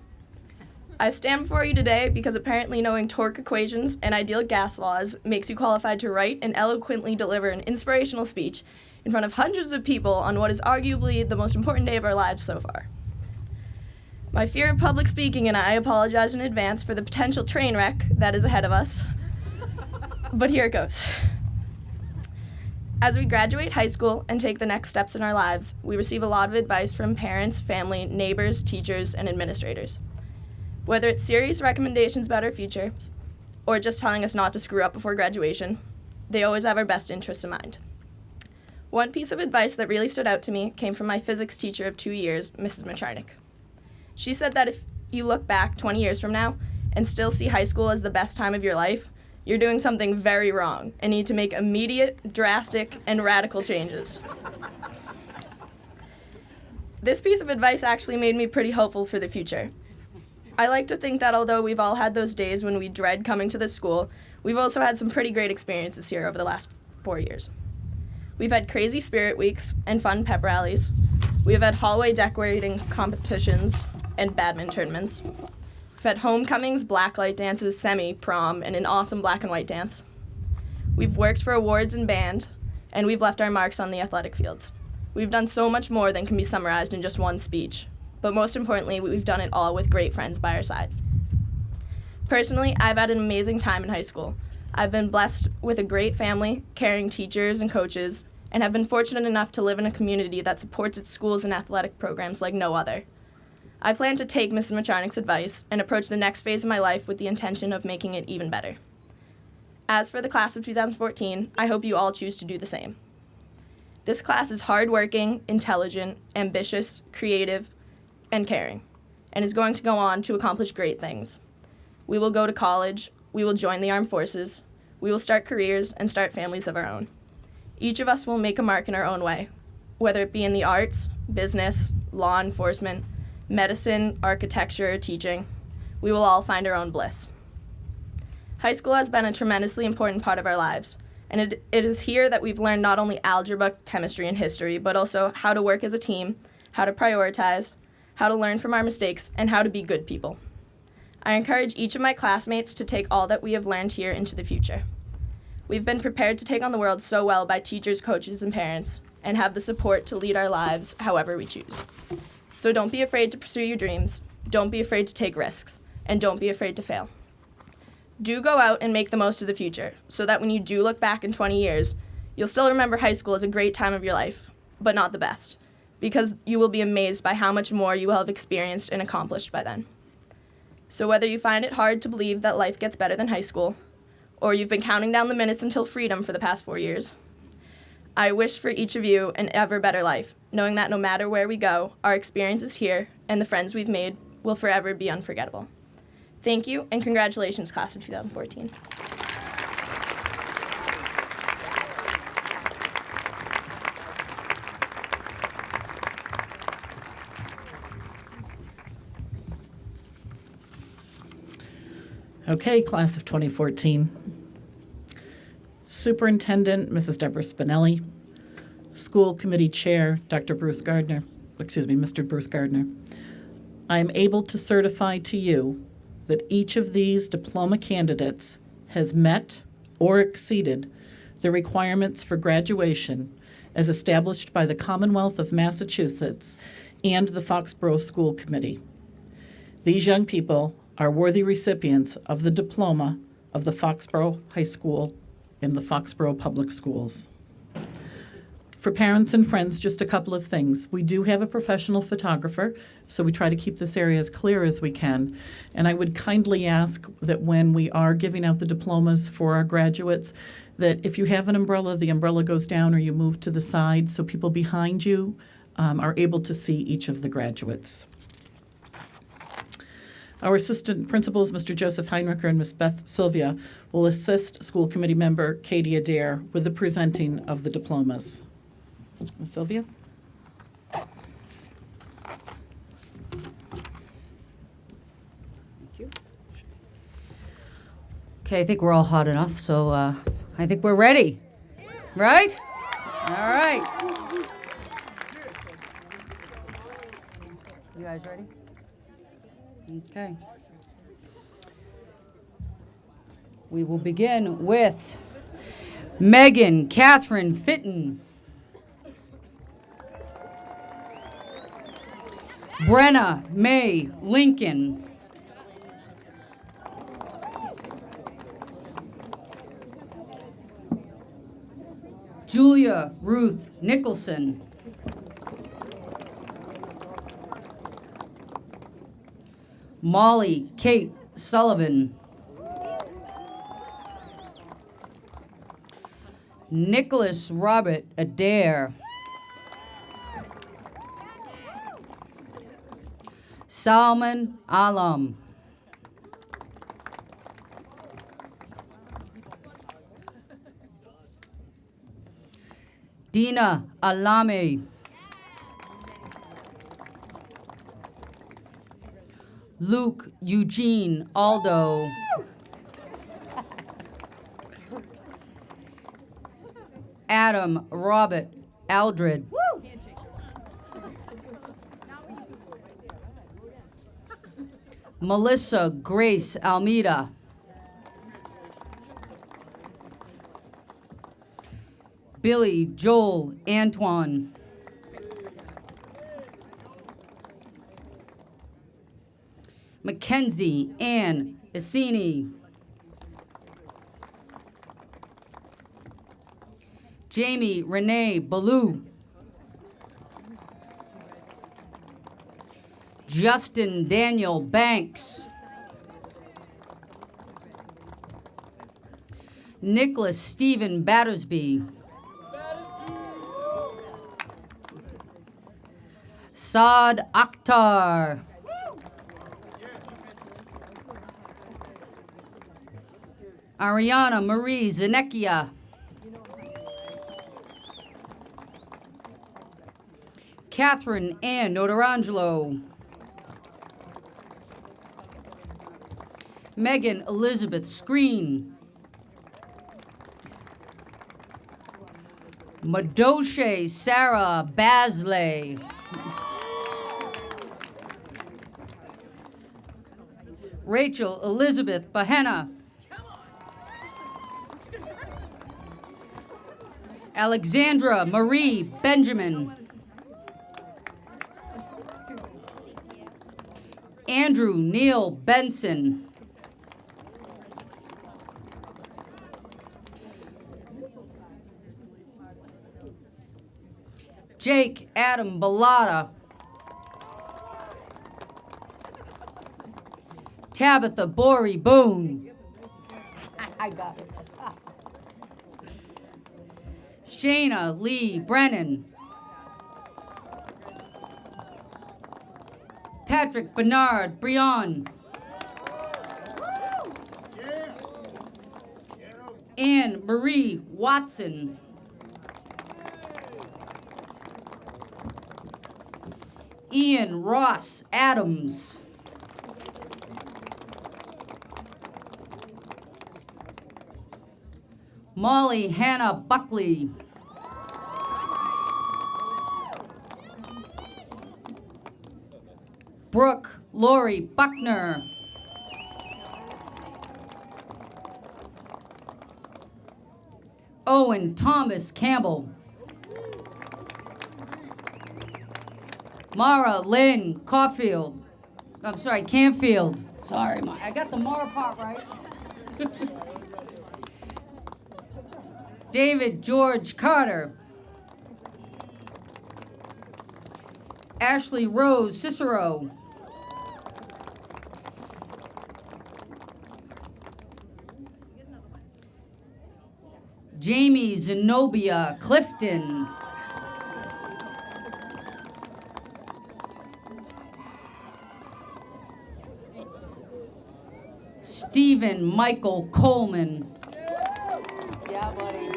I stand before you today because apparently knowing torque equations and ideal gas laws makes you qualified to write and eloquently deliver an inspirational speech in front of hundreds of people on what is arguably the most important day of our lives so far. My fear of public speaking and I apologize in advance for the potential train wreck that is ahead of us. But here it goes. As we graduate high school and take the next steps in our lives, we receive a lot of advice from parents, family, neighbors, teachers, and administrators. Whether it's serious recommendations about our future or just telling us not to screw up before graduation, they always have our best interests in mind. One piece of advice that really stood out to me came from my physics teacher of 2 years, Mrs. Macharnik. She said that if you look back 20 years from now and still see high school as the best time of your life, you're doing something very wrong and need to make immediate, drastic, and radical changes. This piece of advice actually made me pretty hopeful for the future. I like to think that although we've all had those days when we dread coming to this school, we've also had some pretty great experiences here over the last 4 years. We've had crazy spirit weeks and fun pep rallies. We have had hallway decorating competitions and badminton tournaments. We've had homecomings, blacklight dances, semi-prom, and an awesome black and white dance. We've worked for awards and band, and we've left our marks on the athletic fields. We've done so much more than can be summarized in just one speech. But most importantly, we've done it all with great friends by our sides. Personally, I've had an amazing time in high school. I've been blessed with a great family, caring teachers and coaches, and have been fortunate enough to live in a community that supports its schools and athletic programs like no other. I plan to take Mrs. Macharnik's advice and approach the next phase of my life with the intention of making it even better. As for the class of 2014, I hope you all choose to do the same. This class is hardworking, intelligent, ambitious, creative, and caring, and is going to go on to accomplish great things. We will go to college, we will join the armed forces, we will start careers and start families of our own. Each of us will make a mark in our own way, whether it be in the arts, business, law enforcement, medicine, architecture, or teaching. We will all find our own bliss. High school has been a tremendously important part of our lives, and it is here that we've learned not only algebra, chemistry, and history, but also how to work as a team, how to prioritize, how to learn from our mistakes, and how to be good people. I encourage each of my classmates to take all that we have learned here into the future. We've been prepared to take on the world so well by teachers, coaches, and parents, and have the support to lead our lives however we choose. So don't be afraid to pursue your dreams, don't be afraid to take risks, and don't be afraid to fail. Do go out and make the most of the future, so that when you do look back in 20 years, you'll still remember high school as a great time of your life, but not the best, because you will be amazed by how much more you will have experienced and accomplished by then. So whether you find it hard to believe that life gets better than high school, or you've been counting down the minutes until freedom for the past 4 years, I wish for each of you an ever better life, knowing that no matter where we go, our experiences here and the friends we've made will forever be unforgettable. Thank you, and congratulations, class of 2014. Okay, class of 2014. Superintendent, Mrs. Deborah Spinelli. School Committee Chair, Mr. Bruce Gardner. I am able to certify to you that each of these diploma candidates has met or exceeded the requirements for graduation as established by the Commonwealth of Massachusetts and the Foxborough School Committee. These young people are worthy recipients of the diploma of the Foxborough High School in the Foxborough Public Schools. For parents and friends, just a couple of things. We do have a professional photographer, so we try to keep this area as clear as we can. And I would kindly ask that when we are giving out the diplomas for our graduates, that if you have an umbrella, the umbrella goes down or you move to the side so people behind you are able to see each of the graduates. Our assistant principals, Mr. Joseph Heinricher and Ms. Beth Sylvia, will assist school committee member Katie Adair with the presenting of the diplomas. Ms. Sylvia? Okay, I think we're all hot enough, so I think we're ready. Right? All right. You guys ready? Okay. We will begin with Megan Catherine Fitton. Brenna May Lincoln. Julia Ruth Nicholson. Molly Kate Sullivan. Nicholas Robert Adair. Salman Alam. Dina Alame. Luke Eugene Aldo. Adam Robert Aldred. Melissa Grace Almeida. Billy Joel Antoine. Mackenzie Ann Essini. Jamie Renee Ballou. Justin Daniel Banks. Nicholas Stephen Battersby. Saad Akhtar. Ariana Marie Zanekia. Catherine Ann Notarangelo. Megan Elizabeth Screen. Madoshe Sarah Basley. Rachel Elizabeth Bahena. Alexandra Marie Benjamin. Andrew Neil Benson. Jake Adam Bellata. Tabitha Bori Boone. I got it. Shayna Lee Brennan. Patrick Bernard Brion. Anne Marie Watson. Ian Ross Adams. Molly Hannah Buckley. Brooke Lori Buckner. Owen Thomas Campbell. Mara Lynn Caulfield. I'm sorry, Canfield. Sorry, I got the Mara part right. David George Carter. Ashley Rose Cicero. Jamie Zenobia Clifton. Stephen Michael Coleman. Yeah, buddy.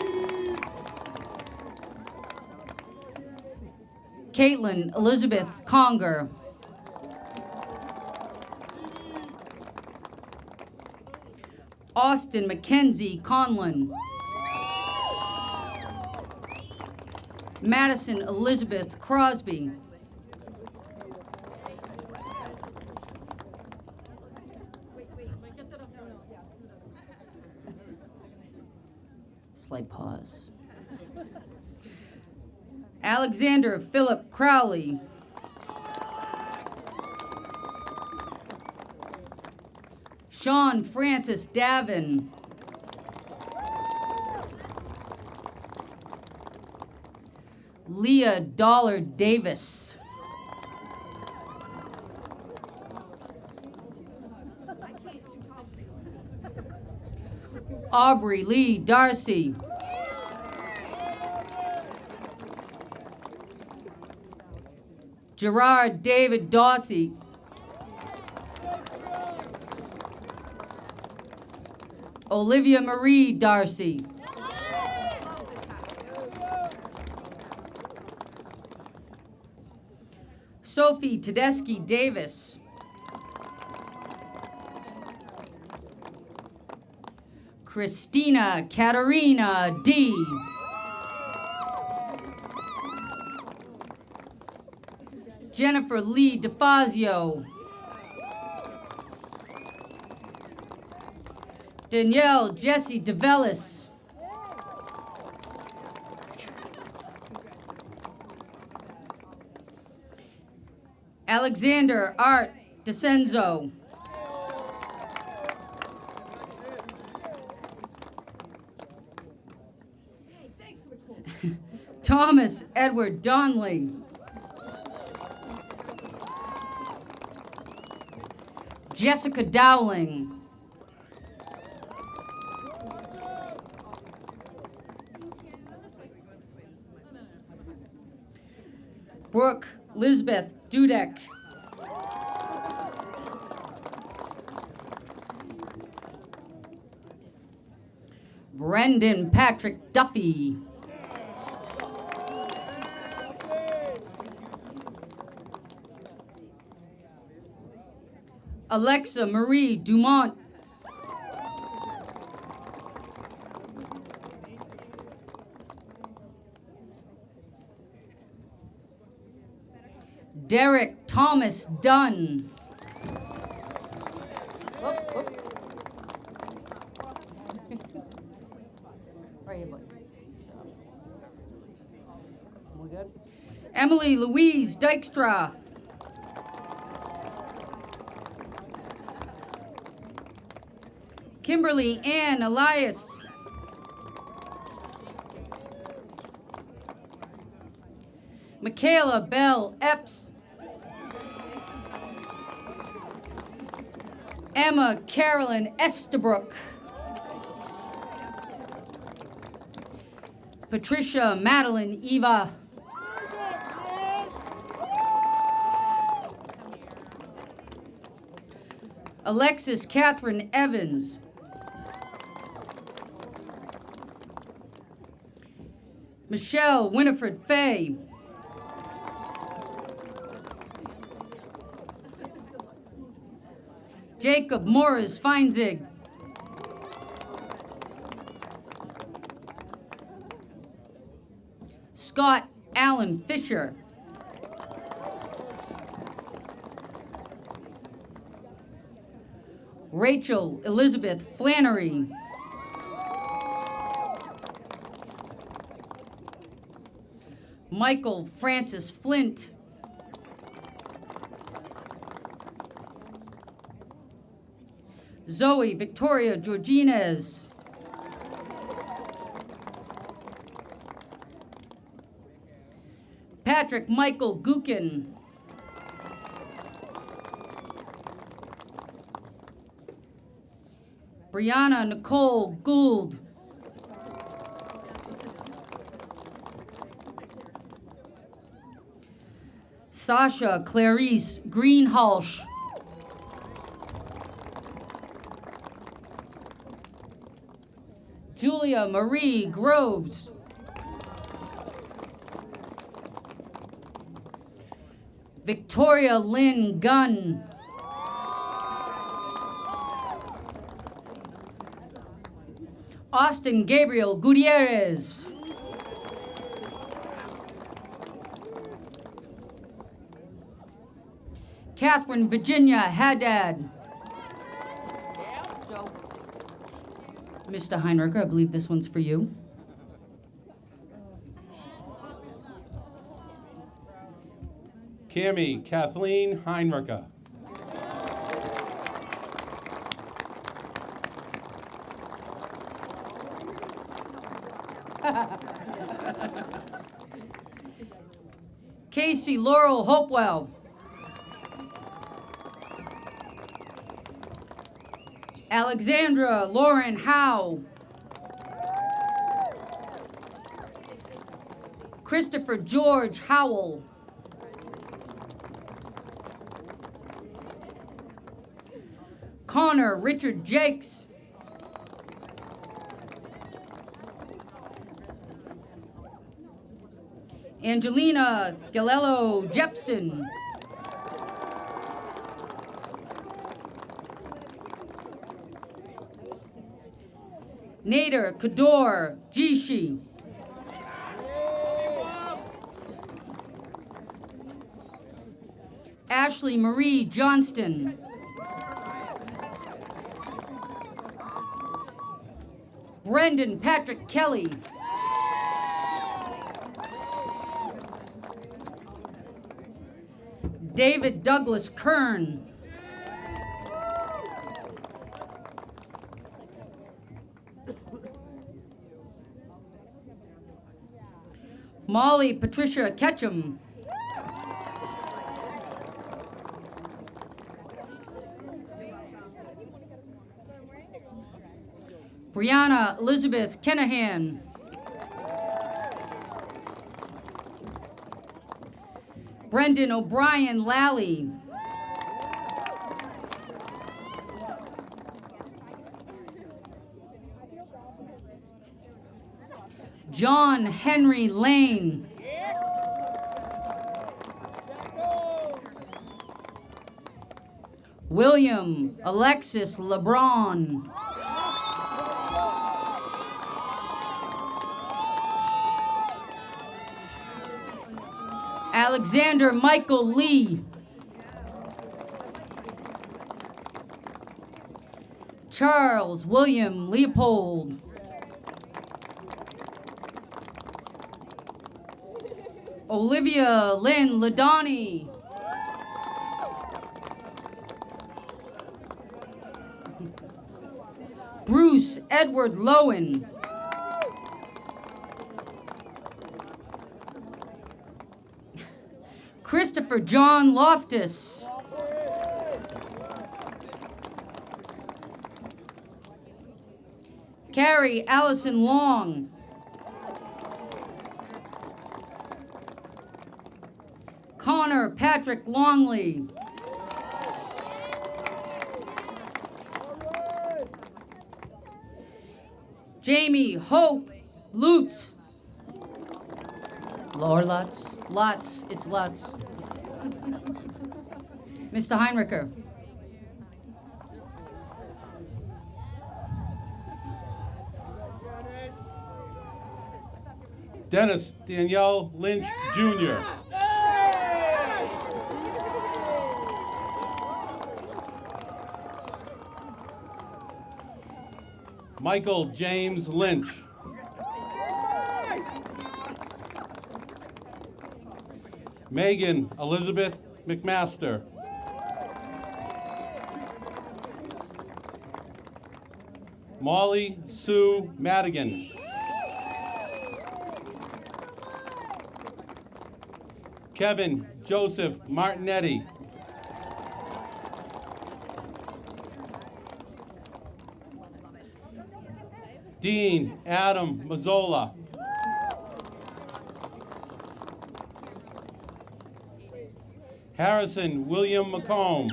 Caitlin Elizabeth Conger. Austin Mackenzie Conlon. Madison Elizabeth Crosby. Slight pause. Alexander Philip Crowley. Sean Francis Davin. Leah Dollard Davis. Aubrey Lee Darcy. Gerard David Dawsey. Olivia Marie Darcy. Sophie Tedeschi Davis. Christina Katerina D. Jennifer Lee DeFazio. Danielle Jessie DeVellis. Alexander Art DeCenzo. Thomas Edward Donnelly. Jessica Dowling. Brooke Lisbeth Dudek. Brendan Patrick Duffy. Alexa Marie Dumont. Derek Thomas Dunn. Right here, buddy. We good? Emily Louise Dykstra. Kimberly Ann Elias. Michaela Bell Epps. Emma Carolyn Estabrook. Patricia Madeline Eva. Alexis Catherine Evans. Michelle Winifred Fay. Jacob Morris Feinzig. Scott Allen Fisher. Rachel Elizabeth Flannery. Michael Francis Flint. Zoe Victoria Georginez. Patrick Michael Gukin. Brianna Nicole Gould. Sasha Clarice Greenhalsh. Julia Marie Groves. Victoria Lynn Gunn. Austin Gabriel Gutierrez. Catherine Virginia Haddad. Mr. Heinricher, I believe this one's for you. Cami Kathleen Heinricher. Casey Laurel Hopewell. Alexandra Lauren Howe. Christopher George Howell. Connor Richard Jakes. Angelina Galello Jepson. Nader Kador Jishi. Ashley Marie Johnston. Brendan Patrick Kelly. David Douglas Kern. Molly Patricia Ketchum. Brianna Elizabeth Kenahan. Brendan O'Brien Lally. John Henry Lane. William Alexis LeBron. Alexander Michael Lee. Charles William Leopold. Olivia Lynn Ladani. Bruce Edward Lowen. Christopher John Loftus. Carrie Allison Long. Connor Patrick Longley. Jamie Hope Lutz. Lower Lutz. Lutz. It's Lutz. Mr. Heinricher. Dennis Danielle Lynch Jr. Michael James Lynch. Megan Elizabeth McMaster. Molly Sue Madigan. Kevin Joseph Martinetti. Dean Adam Mazzola. Harrison William McComb.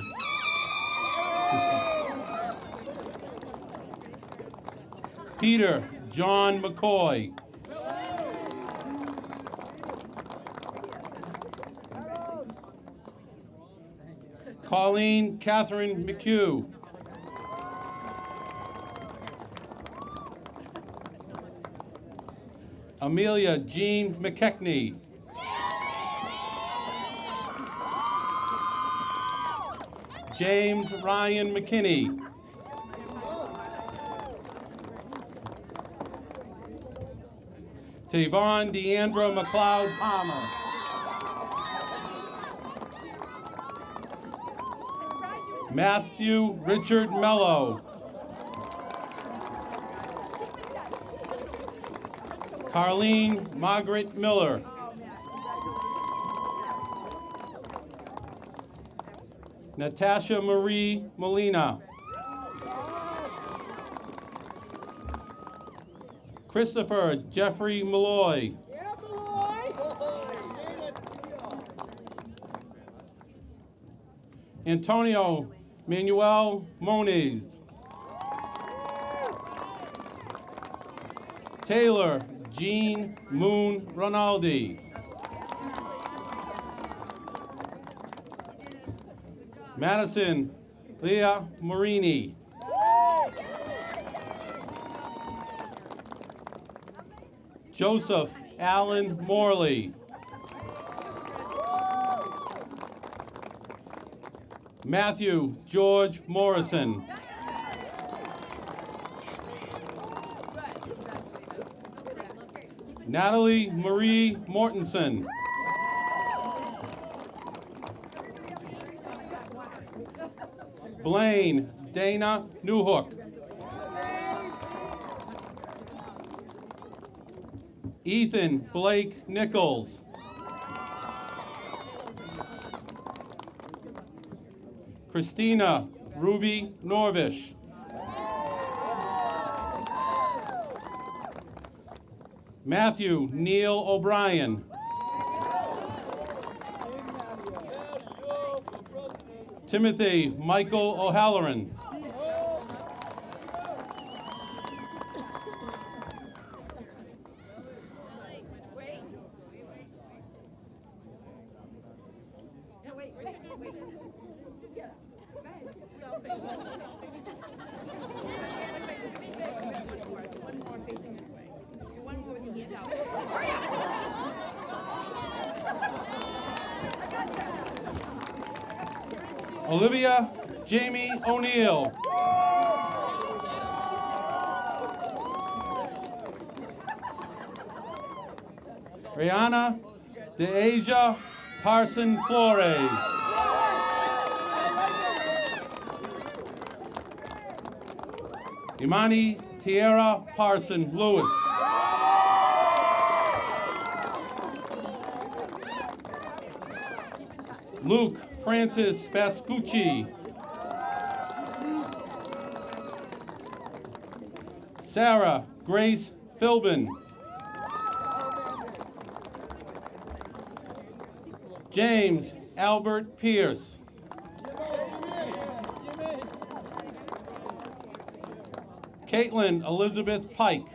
Peter John McCoy. Colleen Catherine McHugh. Amelia Jean McKechnie. James Ryan McKinney. Tavon Deandra McLeod Palmer. Matthew Richard Mello. Carlene Margaret Miller. Natasha Marie Molina. Christopher Jeffrey Malloy. Antonio Manuel Moniz. Taylor Jean Moon Ronaldi. Madison Leah Marini. Joseph Allen Morley. Matthew George Morrison. Natalie Marie Mortensen. Blaine Dana Newhook. Ethan Blake Nichols. Christina Ruby Norvish. Matthew Neil O'Brien. Timothy Michael O'Halloran. Olivia Jamie O'Neill. Rihanna DeAsia Parson Flores. Imani Tierra Parson Lewis. Luke Francis Pascucci. Sarah Grace Philbin. James Albert Pierce. Caitlin Elizabeth Pike.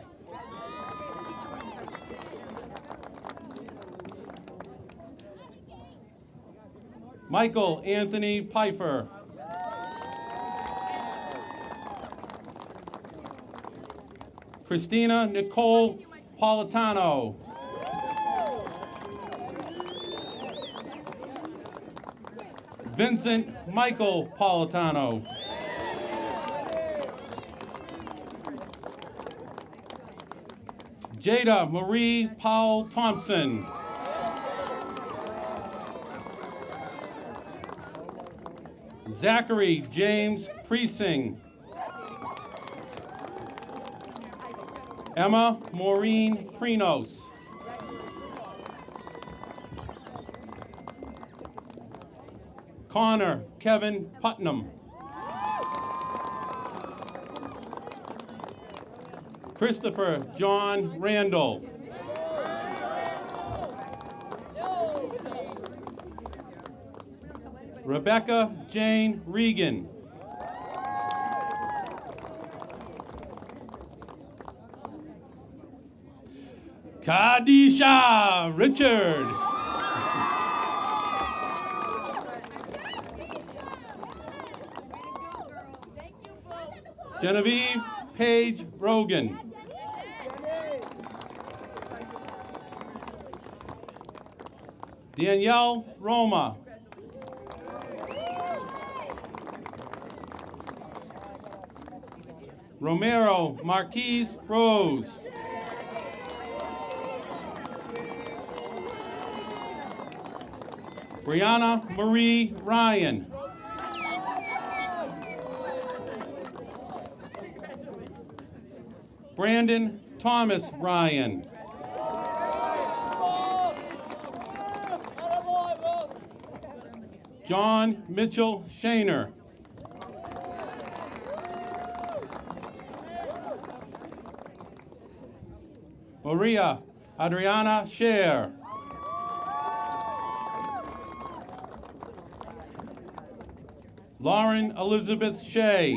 Michael Anthony Pfeiffer. Christina Nicole Politano. Vincent Michael Politano. Jada Marie Powell Thompson. Zachary James Preesing. Emma Maureen Prinos. Connor Kevin Putnam. Christopher John Randall. Rebecca Jane Regan. Kadisha Richard. Genevieve Paige Rogan. Danielle Roma. Romero Marquise Rose. Brianna Marie Ryan. Brandon Thomas Ryan. John Mitchell Shaner. Maria Adriana Scher. Lauren Elizabeth Shea.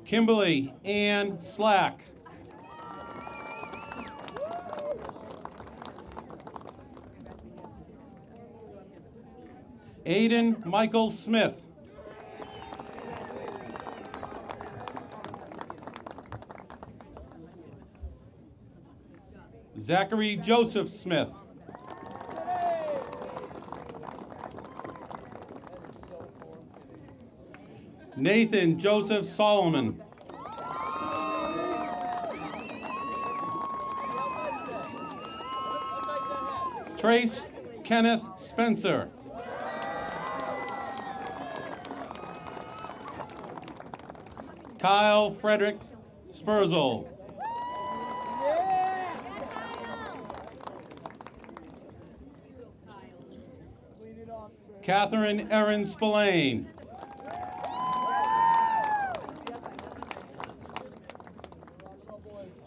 Kimberly Ann Slack. Aiden Michael Smith. Zachary Joseph Smith. Nathan Joseph Solomon. Trace Kenneth Spencer. Kyle Frederick Spurzl. Catherine Erin Spillane.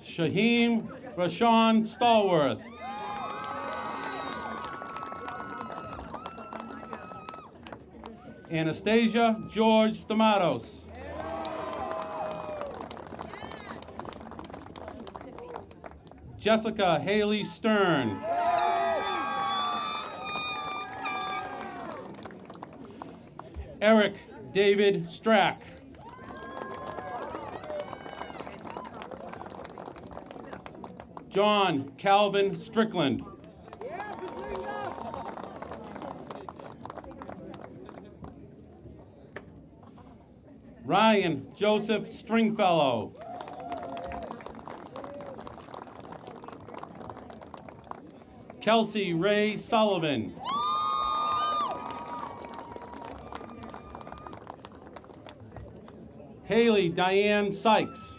Shaheem Rashawn Stallworth. Anastasia George Stamatos. Jessica Haley Stern. Eric David Strack. John Calvin Strickland. Ryan Joseph Stringfellow. Kelsey Ray Sullivan. Haley Diane Sykes.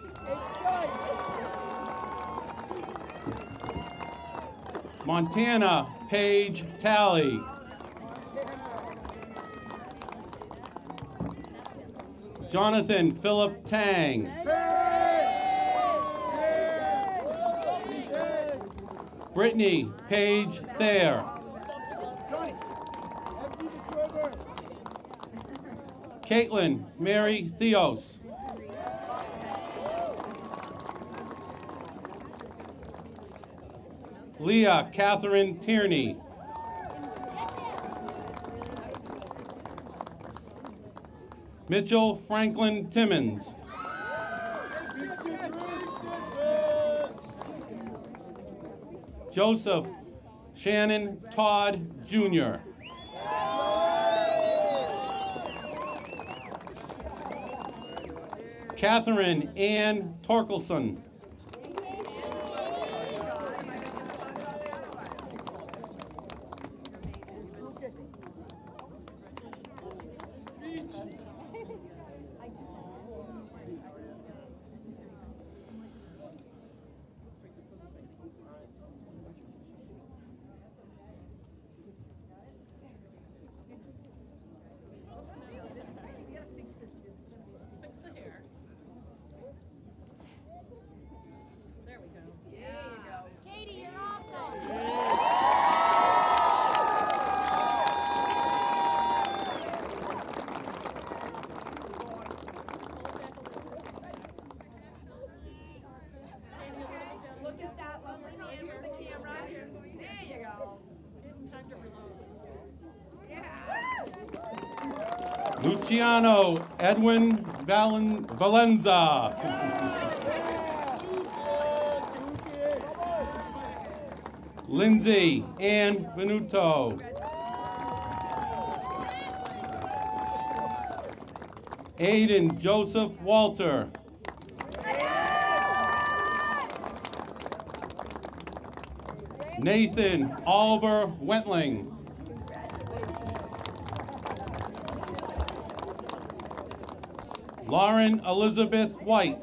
Montana Paige Talley. Jonathan Philip Tang. Brittany Paige Thayer. Caitlin Mary Theos. Leah Catherine Tierney. Mitchell Franklin Timmons. Joseph Shannon Todd Jr. Catherine Ann Torkelson. Luciano Edwin Valenza. Lindsay Ann Venuto. Aiden Joseph Walter. Nathan Oliver Wentling. Lauren Elizabeth White.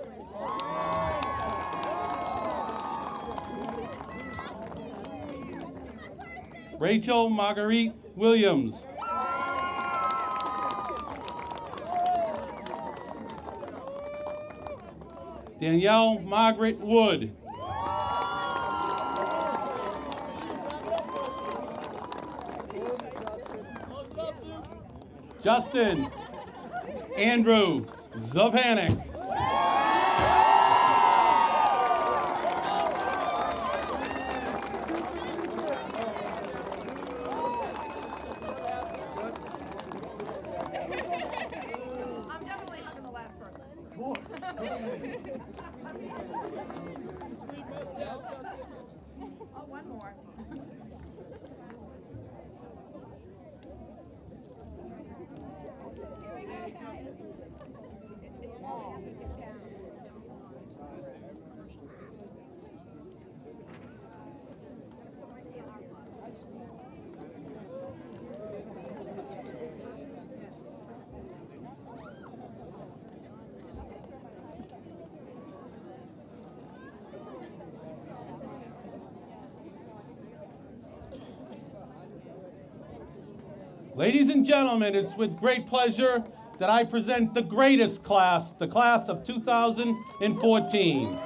Rachel Marguerite Williams. Danielle Margaret Wood. Justin Andrew Zapanik. I'm definitely hugging the last person. Oh, one more. Ladies and gentlemen, it's with great pleasure that I present the greatest class, the class of 2014.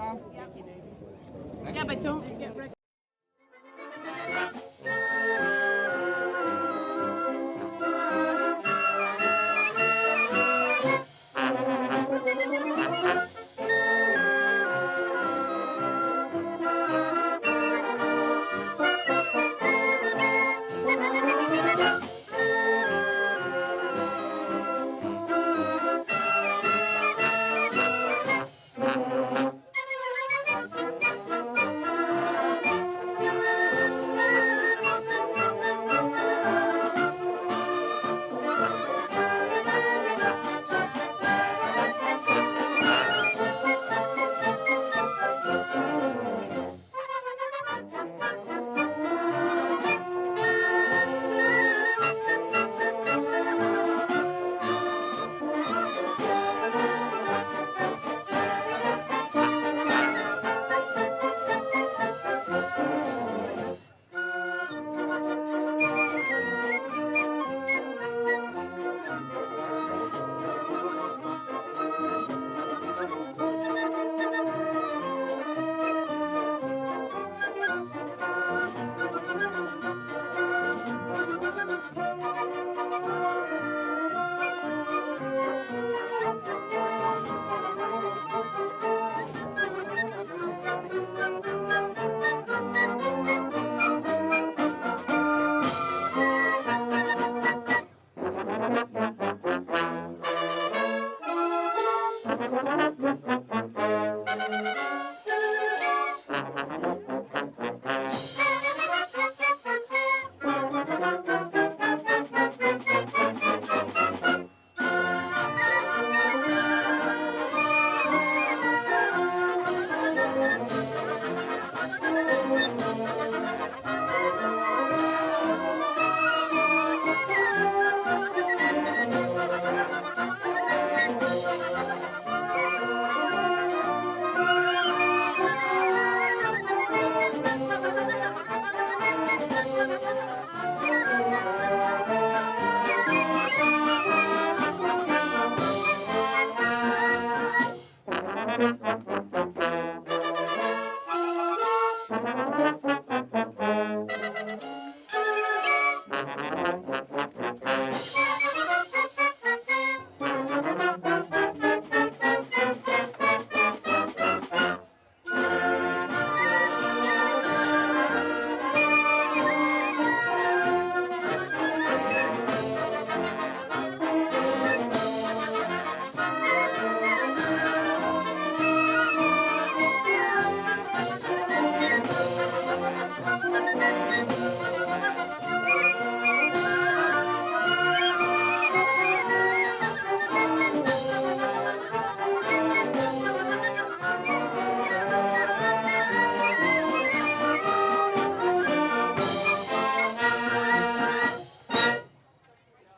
Yeah, but don't get ready.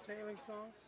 Sailing songs?